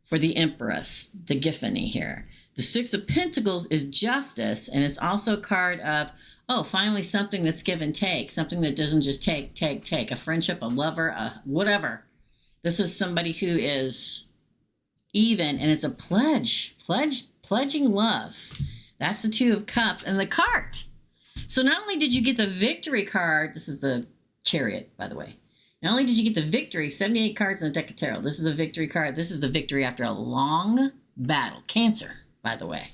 for the Empress, the Giffany here. The Six of Pentacles is justice, and it's also a card of, oh, finally something that's give and take, something that doesn't just take, a friendship, a lover, a whatever. This is somebody who is even, and it's a pledging love. That's the Two of Cups and the cart. So not only did you get the victory card, this is the Chariot, by the way. Not only did you get the victory, 78 cards in a deck of tarot. This is a victory card. This is the victory after a long battle. Cancer, by the way.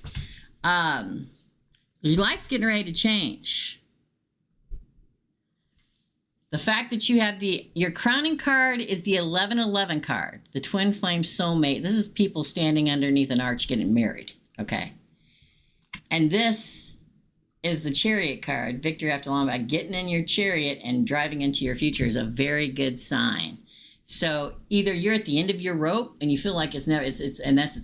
Your life's getting ready to change. The fact that you have your crowning card is the 1111 card, the Twin Flame Soulmate. This is people standing underneath an arch getting married, okay? And this is the Chariot card, victory after long battle. Getting in your chariot and driving into your future is a very good sign. So either you're at the end of your rope and you feel like it's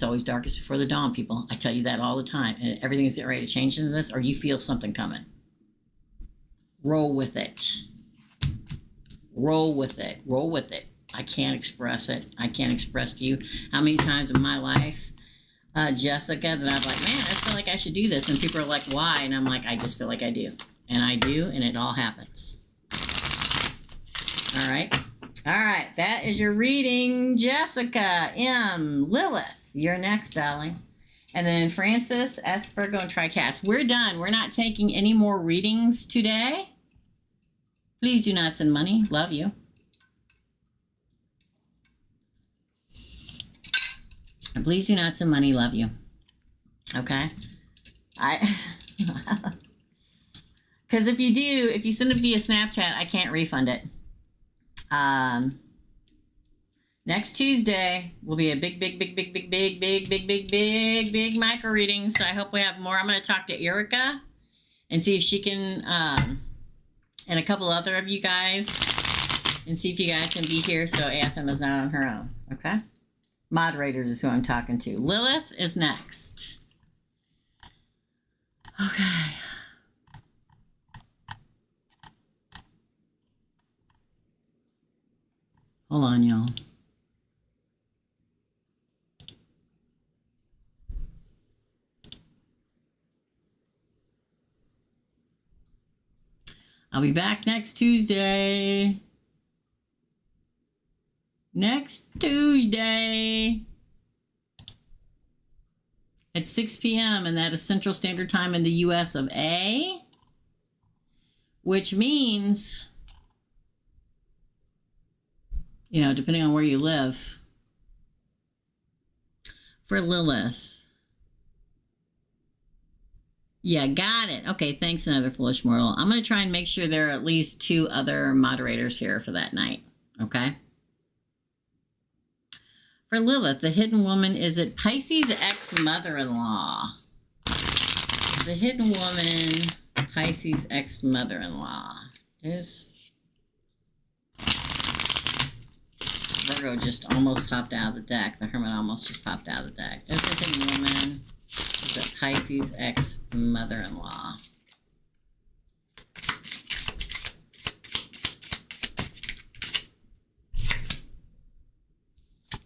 always darkest before the dawn, people. I tell you that all the time, and everything is getting ready to change into this, or you feel something coming. Roll with it. Roll with it. Roll with it. I can't express it. I can't express to you how many times in my life, Jessica, that I'm like, man, I feel like I should do this. And people are like, why? And I'm like, I just feel like I do. And I do, and it all happens. All right. All right. That is your reading, Jessica M. Lilith. You're next, darling. And then Francis, S. Virgo, and Tricast. We're done. We're not taking any more readings today. Please do not send money. Love you. And please do not send money. Love you. Okay? Because if you send it via Snapchat, I can't refund it. Next Tuesday will be a big micro reading. So I hope we have more. I'm going to talk to Erica and see if she can, and a couple other of you guys, and see if you guys can be here so AFM is not on her own. Okay? Moderators is who I'm talking to. Lilith is next. Okay. Hold on, y'all. I'll be back next Tuesday. Next Tuesday at 6 p.m. and that is Central Standard Time in the U.S. of A. which means, you know, depending on where you live, for Lilith. Yeah, got it. Okay, thanks, another foolish mortal. I'm going to try and make sure there are at least 2 other moderators here for that night. Okay? For Lilith, the hidden woman is it Pisces' ex-mother-in-law. The hidden woman, Pisces' ex-mother-in-law, is... Virgo just almost popped out of the deck. The Hermit almost just popped out of the deck. Is the hidden woman, is it Pisces' ex-mother-in-law?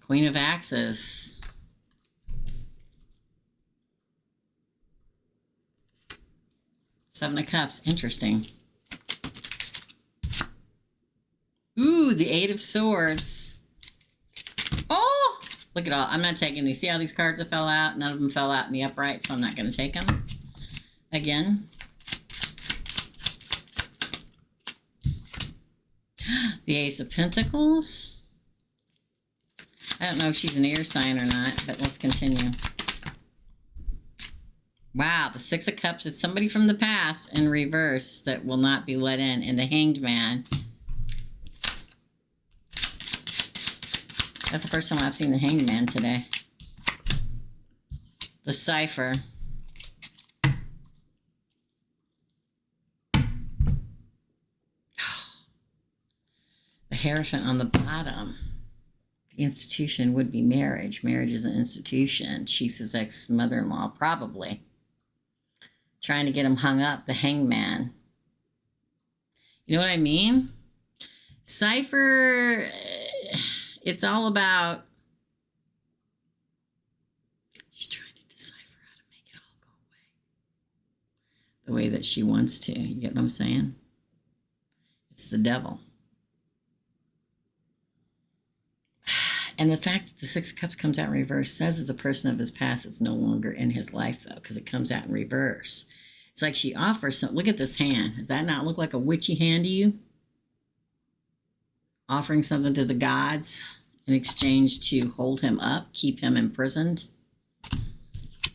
Queen of Axes. Seven of Cups. Interesting. Ooh, the Eight of Swords. Oh, look at all. I'm not taking these. See how these cards have fell out? None of them fell out in the upright, so I'm not going to take them again. The Ace of Pentacles. I don't know if she's an air sign or not, but let's continue. Wow, the Six of Cups. It's somebody from the past in reverse that will not be let in. And the Hanged Man. That's the first time I've seen the Hanged Man today. The Cipher. The Hierophant on the bottom. The institution would be marriage. Marriage is an institution. She's his ex-mother-in-law, probably. Trying to get him hung up. The Hangman. You know what I mean? Cipher, it's all about... She's trying to decipher how to make it all go away. The way that she wants to. You get what I'm saying? It's the devil. And the fact that the Six of Cups comes out in reverse says it's a person of his past that's no longer in his life, though, because it comes out in reverse. It's like she offers something. Look at this hand. Does that not look like a witchy hand to you? Offering something to the gods in exchange to hold him up, keep him imprisoned.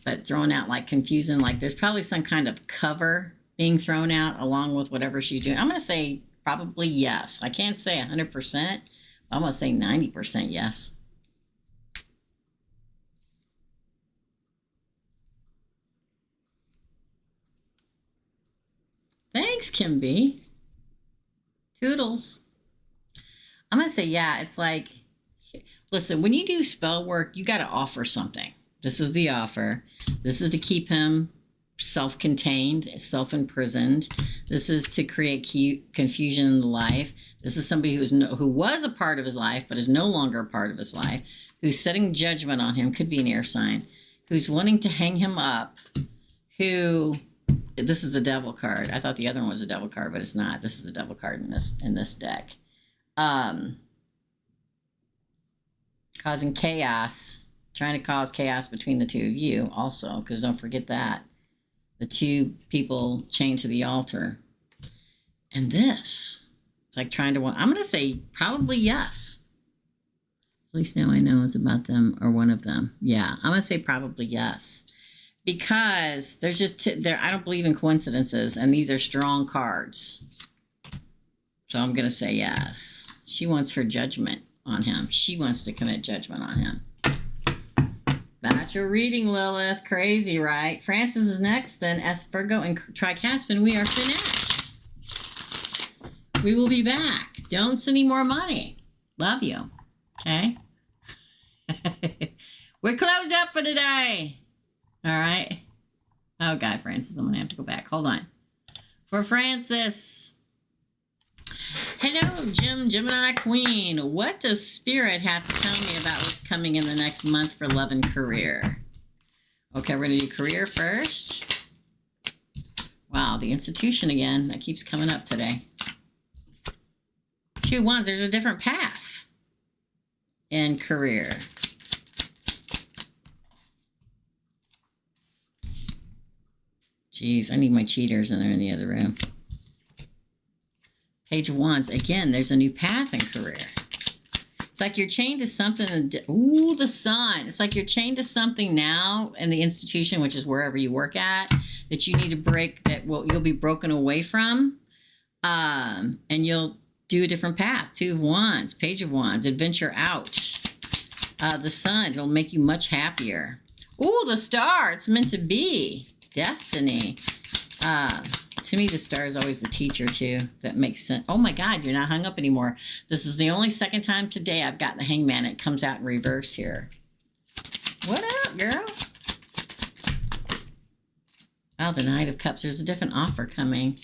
But thrown out like confusing, like there's probably some kind of cover being thrown out along with whatever she's doing. I'm going to say probably yes. I can't say 100%. I'm going to say 90% yes. Thanks, Kim B. Toodles. I'm going to say, yeah, it's like, listen, when you do spell work, you got to offer something. This is the offer. This is to keep him self-contained, self-imprisoned. This is to create confusion in the life. This is somebody who was a part of his life, but is no longer a part of his life, who's setting judgment on him, could be an air sign, who's wanting to hang him up, who, this is the devil card. I thought the other one was a devil card, but it's not. This is the devil card in this deck. Causing chaos, trying to cause chaos between the two of you also, because don't forget that. The two people chained to the altar. And this, it's like trying to, I'm going to say probably yes. At least now I know it's about them or one of them. Yeah, I'm going to say probably yes. Because there's just, I don't believe in coincidences, and these are strong cards. So I'm going to say yes. She wants her judgment on him. She wants to commit judgment on him. That's your reading, Lilith. Crazy, right? Francis is next, then S. Virgo and Tricaspin. We are finished. We will be back. Don't send me more money. Love you. Okay? We're closed up for today. All right? Oh, God, Francis. I'm going to have to go back. Hold on. For Francis. Hello, Gemini Queen. What does Spirit have to tell me about what's coming in the next month for love and career? Okay, we're going to do career first. Wow, the institution again. That keeps coming up today. 2 wands. There's a different path in career. Jeez, I need my cheaters in there in the other room. Page of Wands. Again, there's a new path in career. It's like you're chained to something. Ooh, the Sun. It's like you're chained to something now in the institution, which is wherever you work at, that you need to break, that you'll be broken away from. And you'll do a different path. Two of Wands, Page of Wands, adventure out. The Sun, it'll make you much happier. Ooh, the Star, it's meant to be. Destiny. To me, the Star is always the teacher, too. That makes sense. Oh, my God, you're not hung up anymore. This is the only second time today I've gotten the Hangman. It comes out in reverse here. What up, girl? Oh, the Knight of Cups. There's a different offer coming.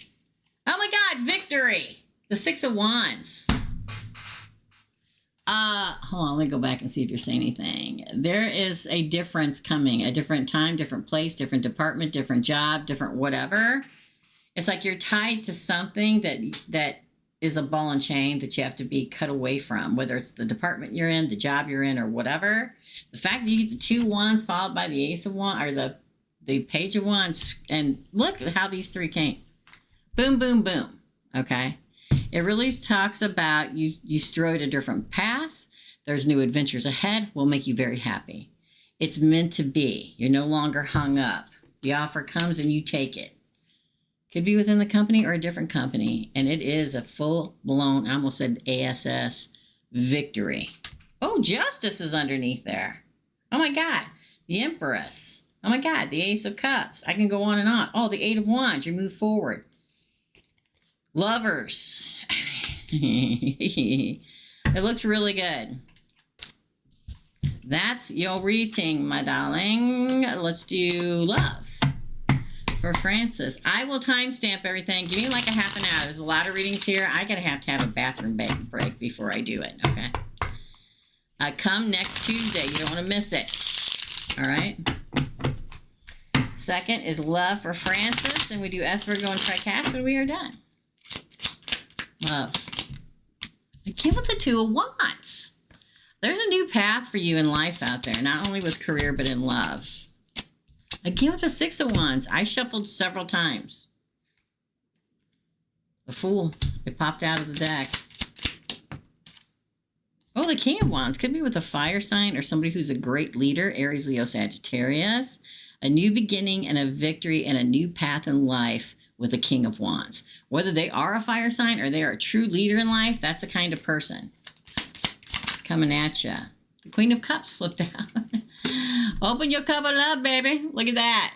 Oh, my God, victory. The Six of Wands. Hold on, let me go back and see if you're saying anything. There is a difference coming. A different time, different place, different department, different job, different whatever. It's like you're tied to something that is a ball and chain that you have to be cut away from, whether it's the department you're in, the job you're in, or whatever. The fact that you get the Two Wands followed by the Ace of Wands, or the Page of Wands, and look at how these three came. Boom, boom, boom. Okay? It really talks about you strode a different path. There's new adventures ahead. Will make you very happy. It's meant to be. You're no longer hung up. The offer comes and you take it. Could be within the company or a different company. And it is a full-blown, I almost said ASS, victory. Oh, Justice is underneath there. Oh, my God. The Empress. Oh, my God. The Ace of Cups. I can go on and on. Oh, the Eight of Wands. You move forward. Lovers. It looks really good. That's your reading, my darling. Let's do love for Francis. I will timestamp everything. Give me like a half an hour. There's a lot of readings here. I gotta have to have a bathroom break before I do it. Okay. Come next Tuesday. You don't want to miss it. All right. Second is love for Francis, and we do S, Virgo, and Tricash when we are done. Love. I came with the Two of Wands. There's a new path for you in life out there, not only with career, but in love. Again with the Six of Wands. I shuffled several times. The Fool. It popped out of the deck. Oh, the King of Wands. Could be with a fire sign or somebody who's a great leader. Aries, Leo, Sagittarius. A new beginning and a victory and a new path in life with the King of Wands. Whether they are a fire sign or they are a true leader in life, that's the kind of person coming at you. The Queen of Cups slipped out. Open your cup of love, baby. Look at that.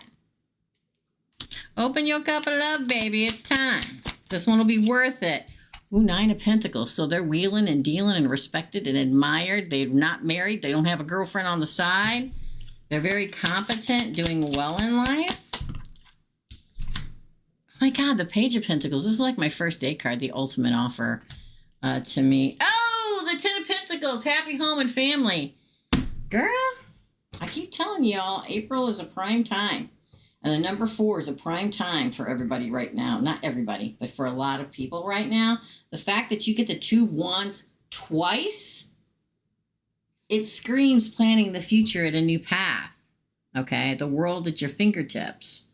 Open your cup of love, baby. It's time. This one will be worth it. Ooh, Nine of Pentacles. So they're wheeling and dealing and respected and admired. They're not married. They don't have a girlfriend on the side. They're very competent, doing well in life. My God, the Page of Pentacles. This is like my first day card, the ultimate offer to me. Oh, the Ten of Pentacles. Happy home and family. Girl, I keep telling y'all, April is a prime time. And the number 4 is a prime time for everybody right now. Not everybody, but for a lot of people right now. The fact that you get the Two Wands twice, it screams planning the future at a new path. Okay? The world at your fingertips.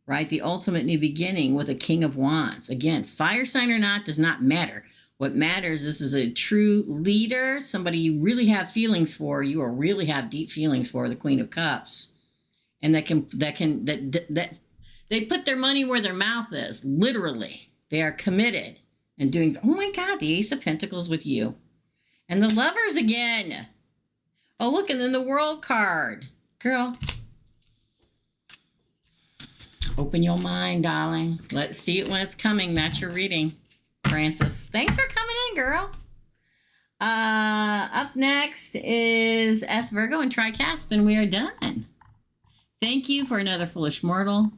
Right? The ultimate new beginning with a King of Wands. Again, fire sign or not does not matter. What matters, this is a true leader, somebody you really have feelings for, you will really have deep feelings for, the Queen of Cups. And that they put their money where their mouth is, literally. They are committed and doing, oh my God, the Ace of Pentacles with you. And the Lovers again. Oh, look, and then the World card. Girl. Open your mind, darling. Let's see it when it's coming. That's your reading, Francis. Thanks for coming in, girl. Up next is S, Virgo, and Tricaspin, and we are done. Thank you for another Foolish Mortal.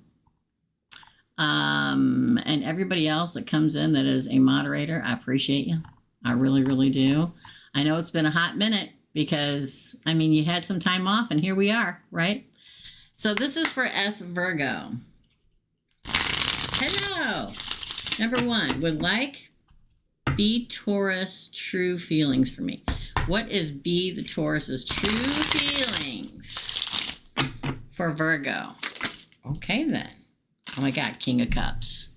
And everybody else that comes in that is a moderator, I appreciate you. I really, really do. I know it's been a hot minute because, I mean, you had some time off, and here we are, right? So this is for S, Virgo. Hello. Number 1, would like B Taurus true feelings for me. What is B the Taurus's true feelings for Virgo? Okay then. Oh my God, King of Cups.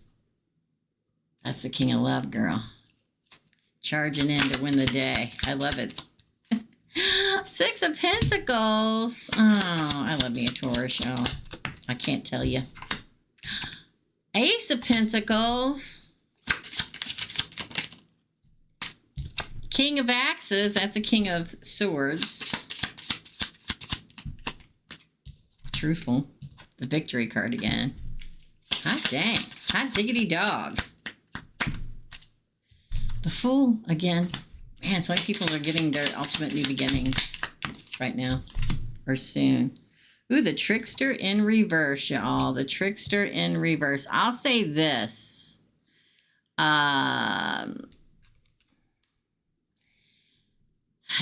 That's the King of Love, girl. Charging in to win the day. I love it. Six of Pentacles. Oh, I love me a Taurus, y'all. I can't tell you. Ace of Pentacles. King of Axes. That's the King of Swords. Truthful. The Victory card again. Hot dang. Hot diggity dog. The Fool again. Man, so many people are getting their ultimate new beginnings right now. Or soon. Ooh, the Trickster in reverse, y'all. The Trickster in reverse. I'll say this.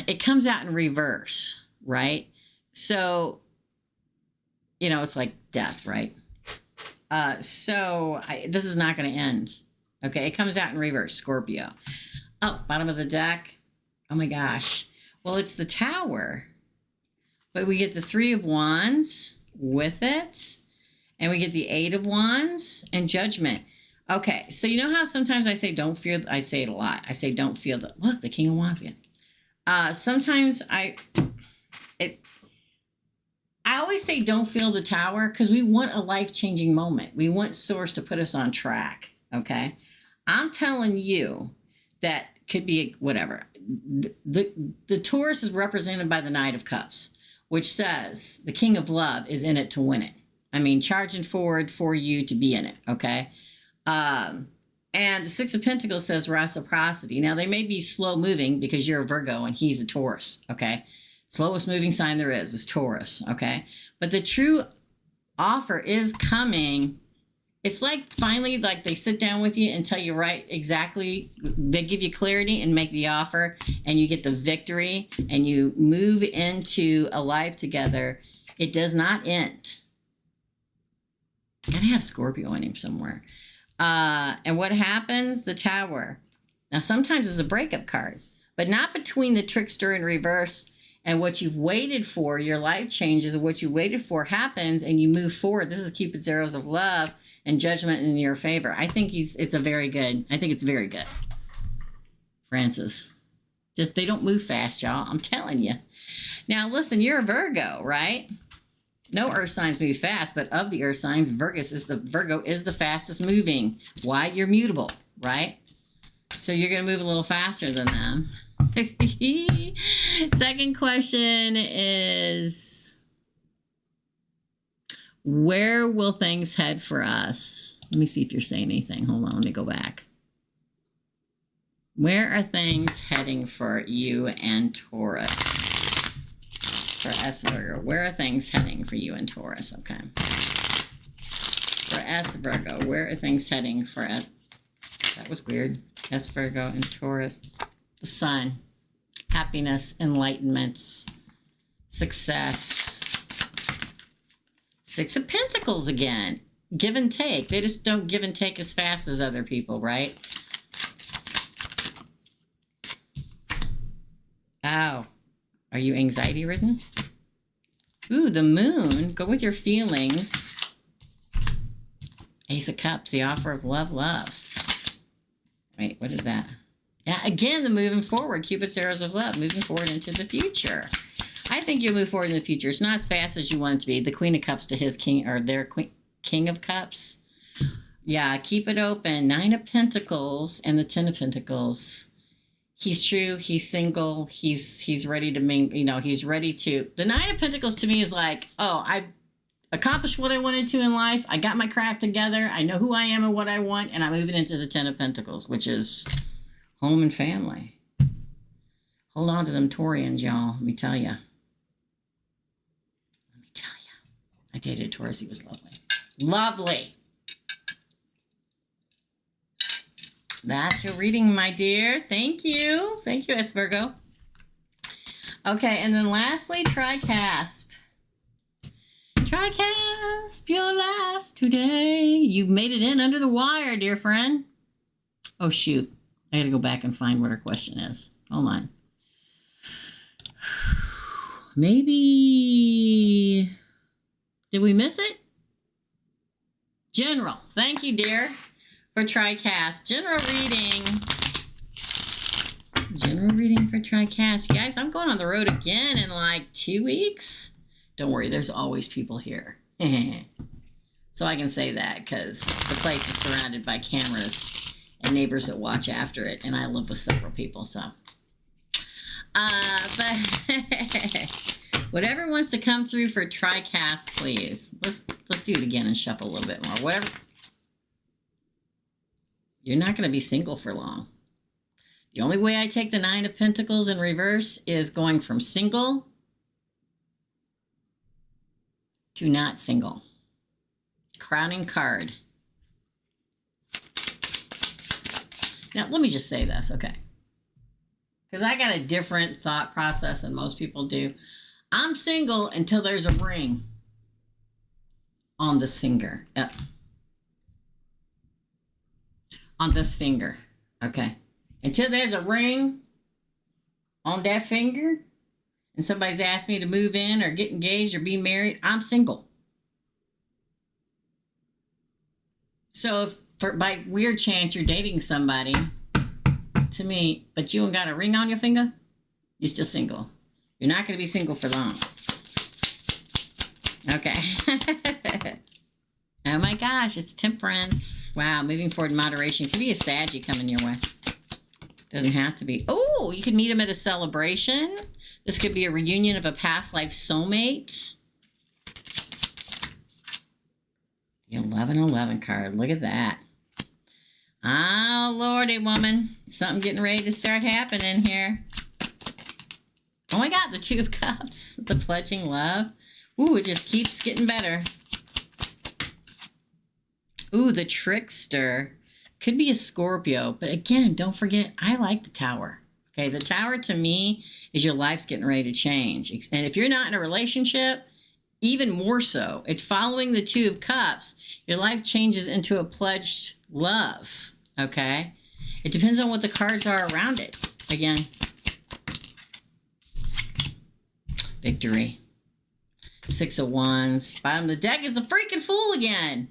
It comes out in reverse, right? So, you know, it's like death, right? This is not going to end. Okay, it comes out in reverse, Scorpio. Oh, bottom of the deck. Oh my gosh. Well, it's the Tower. But we get the Three of Wands with it. And we get the Eight of Wands and Judgment. Okay, so you know how sometimes I say don't fear, I say it a lot. I say don't feel the, look, the King of Wands again. Sometimes I always say don't feel the Tower because we want a life-changing moment. We want Source to put us on track, okay? I'm telling you that could be whatever. The Taurus is represented by the Knight of Cups, which says the King of Love is in it to win it. I mean, charging forward for you to be in it, okay? And the Six of Pentacles says reciprocity. Now, they may be slow moving because you're a Virgo and he's a Taurus, okay? Slowest moving sign there is Taurus, okay? But the true offer is coming. It's like finally, like they sit down with you and tell you right exactly. They give you clarity and make the offer and you get the victory and you move into a life together. It does not end. Gotta have Scorpio in him somewhere. And what happens? The Tower. Now, sometimes it's a breakup card, but not between the Trickster in reverse and what you've waited for. Your life changes and what you waited for happens and you move forward. This is Cupid's arrows of love and Judgment in your favor. I think it's very good. Francis. Just, they don't move fast, y'all. I'm telling you. Now, listen, you're a Virgo, right? No earth signs move fast, but of the earth signs, Virgo is the fastest moving. Why? You're mutable, right? So you're going to move a little faster than them. Second question is, where will things head for us? Let me see if you're saying anything. Hold on, let me go back. Where are things heading for you and Taurus? For S Virgo, where are things heading for you and Taurus? Okay. For S Virgo, where are things heading for S? That was weird. S Virgo and Taurus. The Sun. Happiness, enlightenment, success. Six of Pentacles again. Give and take. They just don't give and take as fast as other people, right? Oh. Are you anxiety ridden? Ooh, the Moon. Go with your feelings. Ace of Cups, the offer of love, love. Wait, what is that? Yeah, again, the moving forward. Cupid's arrows of love, moving forward into the future. I think you'll move forward in the future. It's not as fast as you want it to be. The Queen of Cups to his king, or their King of Cups. Yeah, keep it open. Nine of Pentacles and the Ten of Pentacles. He's true. He's single. He's ready to mingle. You know, he's ready to. The Nine of Pentacles to me is like, oh, I've accomplished what I wanted to in life. I got my crap together. I know who I am and what I want, and I'm moving into the Ten of Pentacles, which is home and family. Hold on to them Taurians, y'all. Let me tell you. I dated a Taurus. He was lovely. Lovely. That's your reading, my dear. Thank you. Thank you, S Virgo. Okay, and then lastly, Tricasp. Tricasp, your last today. You made it in under the wire, dear friend. Oh, shoot. I got to go back and find what her question is. Hold on. Maybe... Did we miss it? General. Thank you, dear, for Tricast. General reading. general reading for TriCast. Guys, I'm going on the road again in like 2 weeks. Don't worry, there's always people here. So I can say that because the place is surrounded by cameras and neighbors that watch after it, and I live with several people, so. But whatever wants to come through for TriCast, please. Let's do it again and shuffle a little bit more. Whatever. You're not going to be single for long. The only way I take the Nine of Pentacles in reverse is going from single to not single. Crowning card. Now, let me just say this, okay? Because I got a different thought process than most people do. I'm single until there's a ring on this finger. Yep. On this finger, okay? Until there's a ring on that finger and somebody's asked me to move in or get engaged or be married, I'm single. So if by weird chance you're dating somebody, to me, but you ain't got a ring on your finger, you're still single. You're not going to be single for long. Okay. Oh my gosh, it's Temperance. Wow, moving forward in moderation. Could be a Saggy coming your way. Doesn't have to be. Oh, you could meet him at a celebration. This could be a reunion of a past life soulmate. The 1111 card. Look at that. Oh, Lordy, woman. Something getting ready to start happening here. Oh my God, the Two of Cups. The pledging love. Ooh, it just keeps getting better. Ooh, the Trickster. Could be a Scorpio, but again, don't forget, I like the Tower. Okay, the Tower to me is your life's getting ready to change. And if you're not in a relationship, even more so, it's following the Two of Cups. Your life changes into a pledged love, okay? It depends on what the cards are around it. Again, victory. Six of Wands. Bottom of the deck is the freaking Fool again.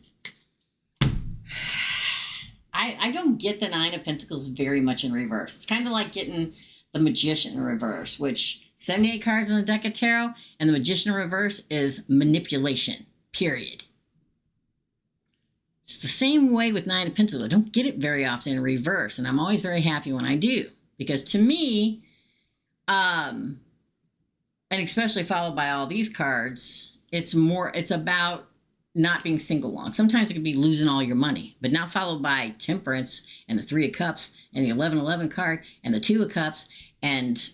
I don't get the Nine of Pentacles very much in reverse. It's kind of like getting the Magician in reverse, which 78 cards in the deck of tarot, and the Magician in reverse is manipulation, period. It's the same way with Nine of Pentacles. I don't get it very often in reverse, and I'm always very happy when I do. Because to me, and especially followed by all these cards, it's about not being single long. Sometimes it could be losing all your money, but now followed by Temperance and the Three of Cups and the 1111 card and the Two of Cups and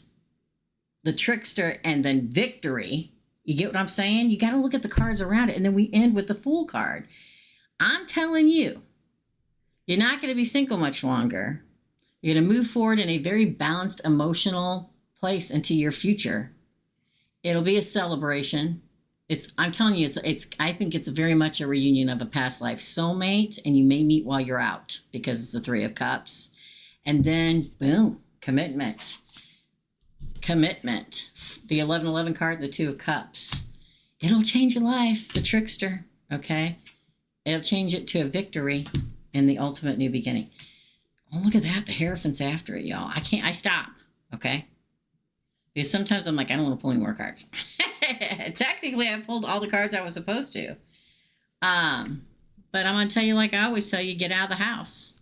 the Trickster and then victory. You get what I'm saying? You got to look at the cards around it. And then we end with the Fool card. I'm telling you, you're not going to be single much longer. You're going to move forward in a very balanced emotional place into your future. It'll be a celebration. I'm telling you, I think it's very much a reunion of a past life soulmate, and you may meet while you're out because it's the Three of Cups. And then, boom, commitment. Commitment. The 1111 card, the Two of Cups. It'll change your life, the Trickster, okay? It'll change it to a victory and the ultimate new beginning. Oh, look at that. The Hierophant's after it, y'all. I stop, okay? Because sometimes I'm like, I don't want to pull any more cards. Technically, I pulled all the cards I was supposed to. But I'm going to tell you like I always tell you, get out of the house.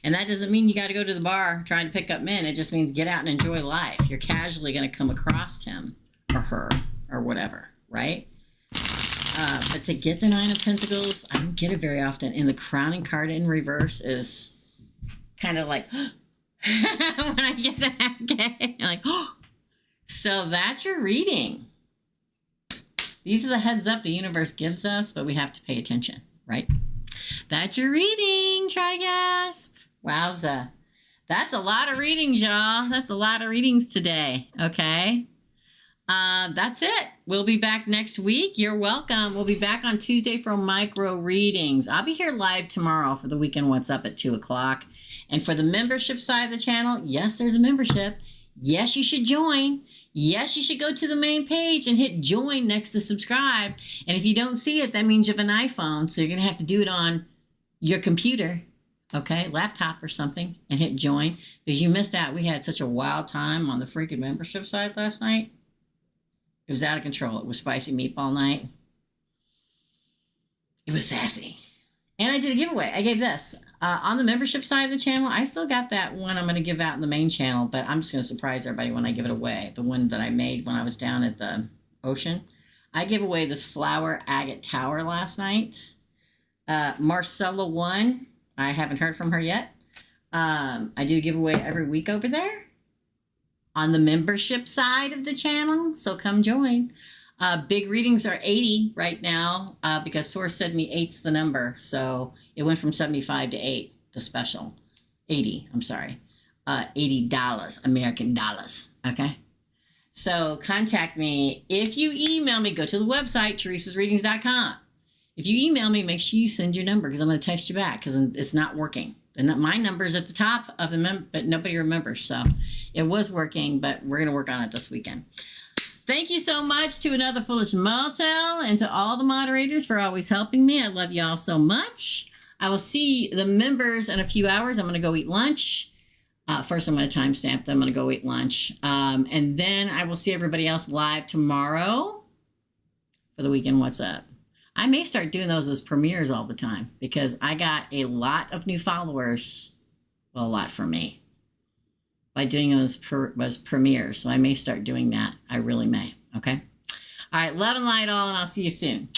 And that doesn't mean you got to go to the bar trying to pick up men. It just means get out and enjoy life. You're casually going to come across him or her or whatever, right? But to get the Nine of Pentacles, I don't get it very often. And the crowning card in reverse is kind of like, when I get that, okay? I'm like, oh. So that's your reading. These are the heads up the universe gives us, but we have to pay attention, right? That's your reading, TriGasp. Wowza. That's a lot of readings, y'all. That's a lot of readings today, okay? That's it. We'll be back next week. You're welcome. We'll be back on Tuesday for micro readings. I'll be here live tomorrow for the Weekend What's Up at 2 o'clock. And for the membership side of the channel, yes, there's a membership. Yes, you should join. Yes, you should go to the main page and hit join next to subscribe. And if you don't see it, that means you have an iPhone. So you're going to have to do it on your computer okay, laptop or something, and hit join, because you missed out. We had such a wild time on the freaking membership side last night. It was out of control. It was spicy meatball night. It was sassy. And I did a giveaway. I gave this. On the membership side of the channel, I still got that one I'm going to give out in the main channel, but I'm just going to surprise everybody when I give it away. The one that I made when I was down at the ocean. I gave away this flower agate tower last night. Marcella won. I haven't heard from her yet. I do give away every week over there on the membership side of the channel, so come join. Big readings are 80 right now because Source said me 8's the number, so it went from 75 to 8, the special. 80, I'm sorry. $80, American dollars, okay? So contact me. If you email me, go to the website, TERESASREADINGS.com. If you email me, make sure you send your number because I'm going to text you back because it's not working. And my number's at the top of the but nobody remembers. So it was working, but we're going to work on it this weekend. Thank you so much to Another Foolish Motel and to all the moderators for always helping me. I love you all so much. I will see the members in a few hours. I'm going to go eat lunch. First, I'm going to timestamp them. I'm going to go eat lunch. And then I will see everybody else live tomorrow for the weekend. What's up? I may start doing those as premieres all the time because I got a lot of new followers. Well, a lot for me by doing those as premieres. So I may start doing that. I really may. Okay. All right. Love and light all, and I'll see you soon.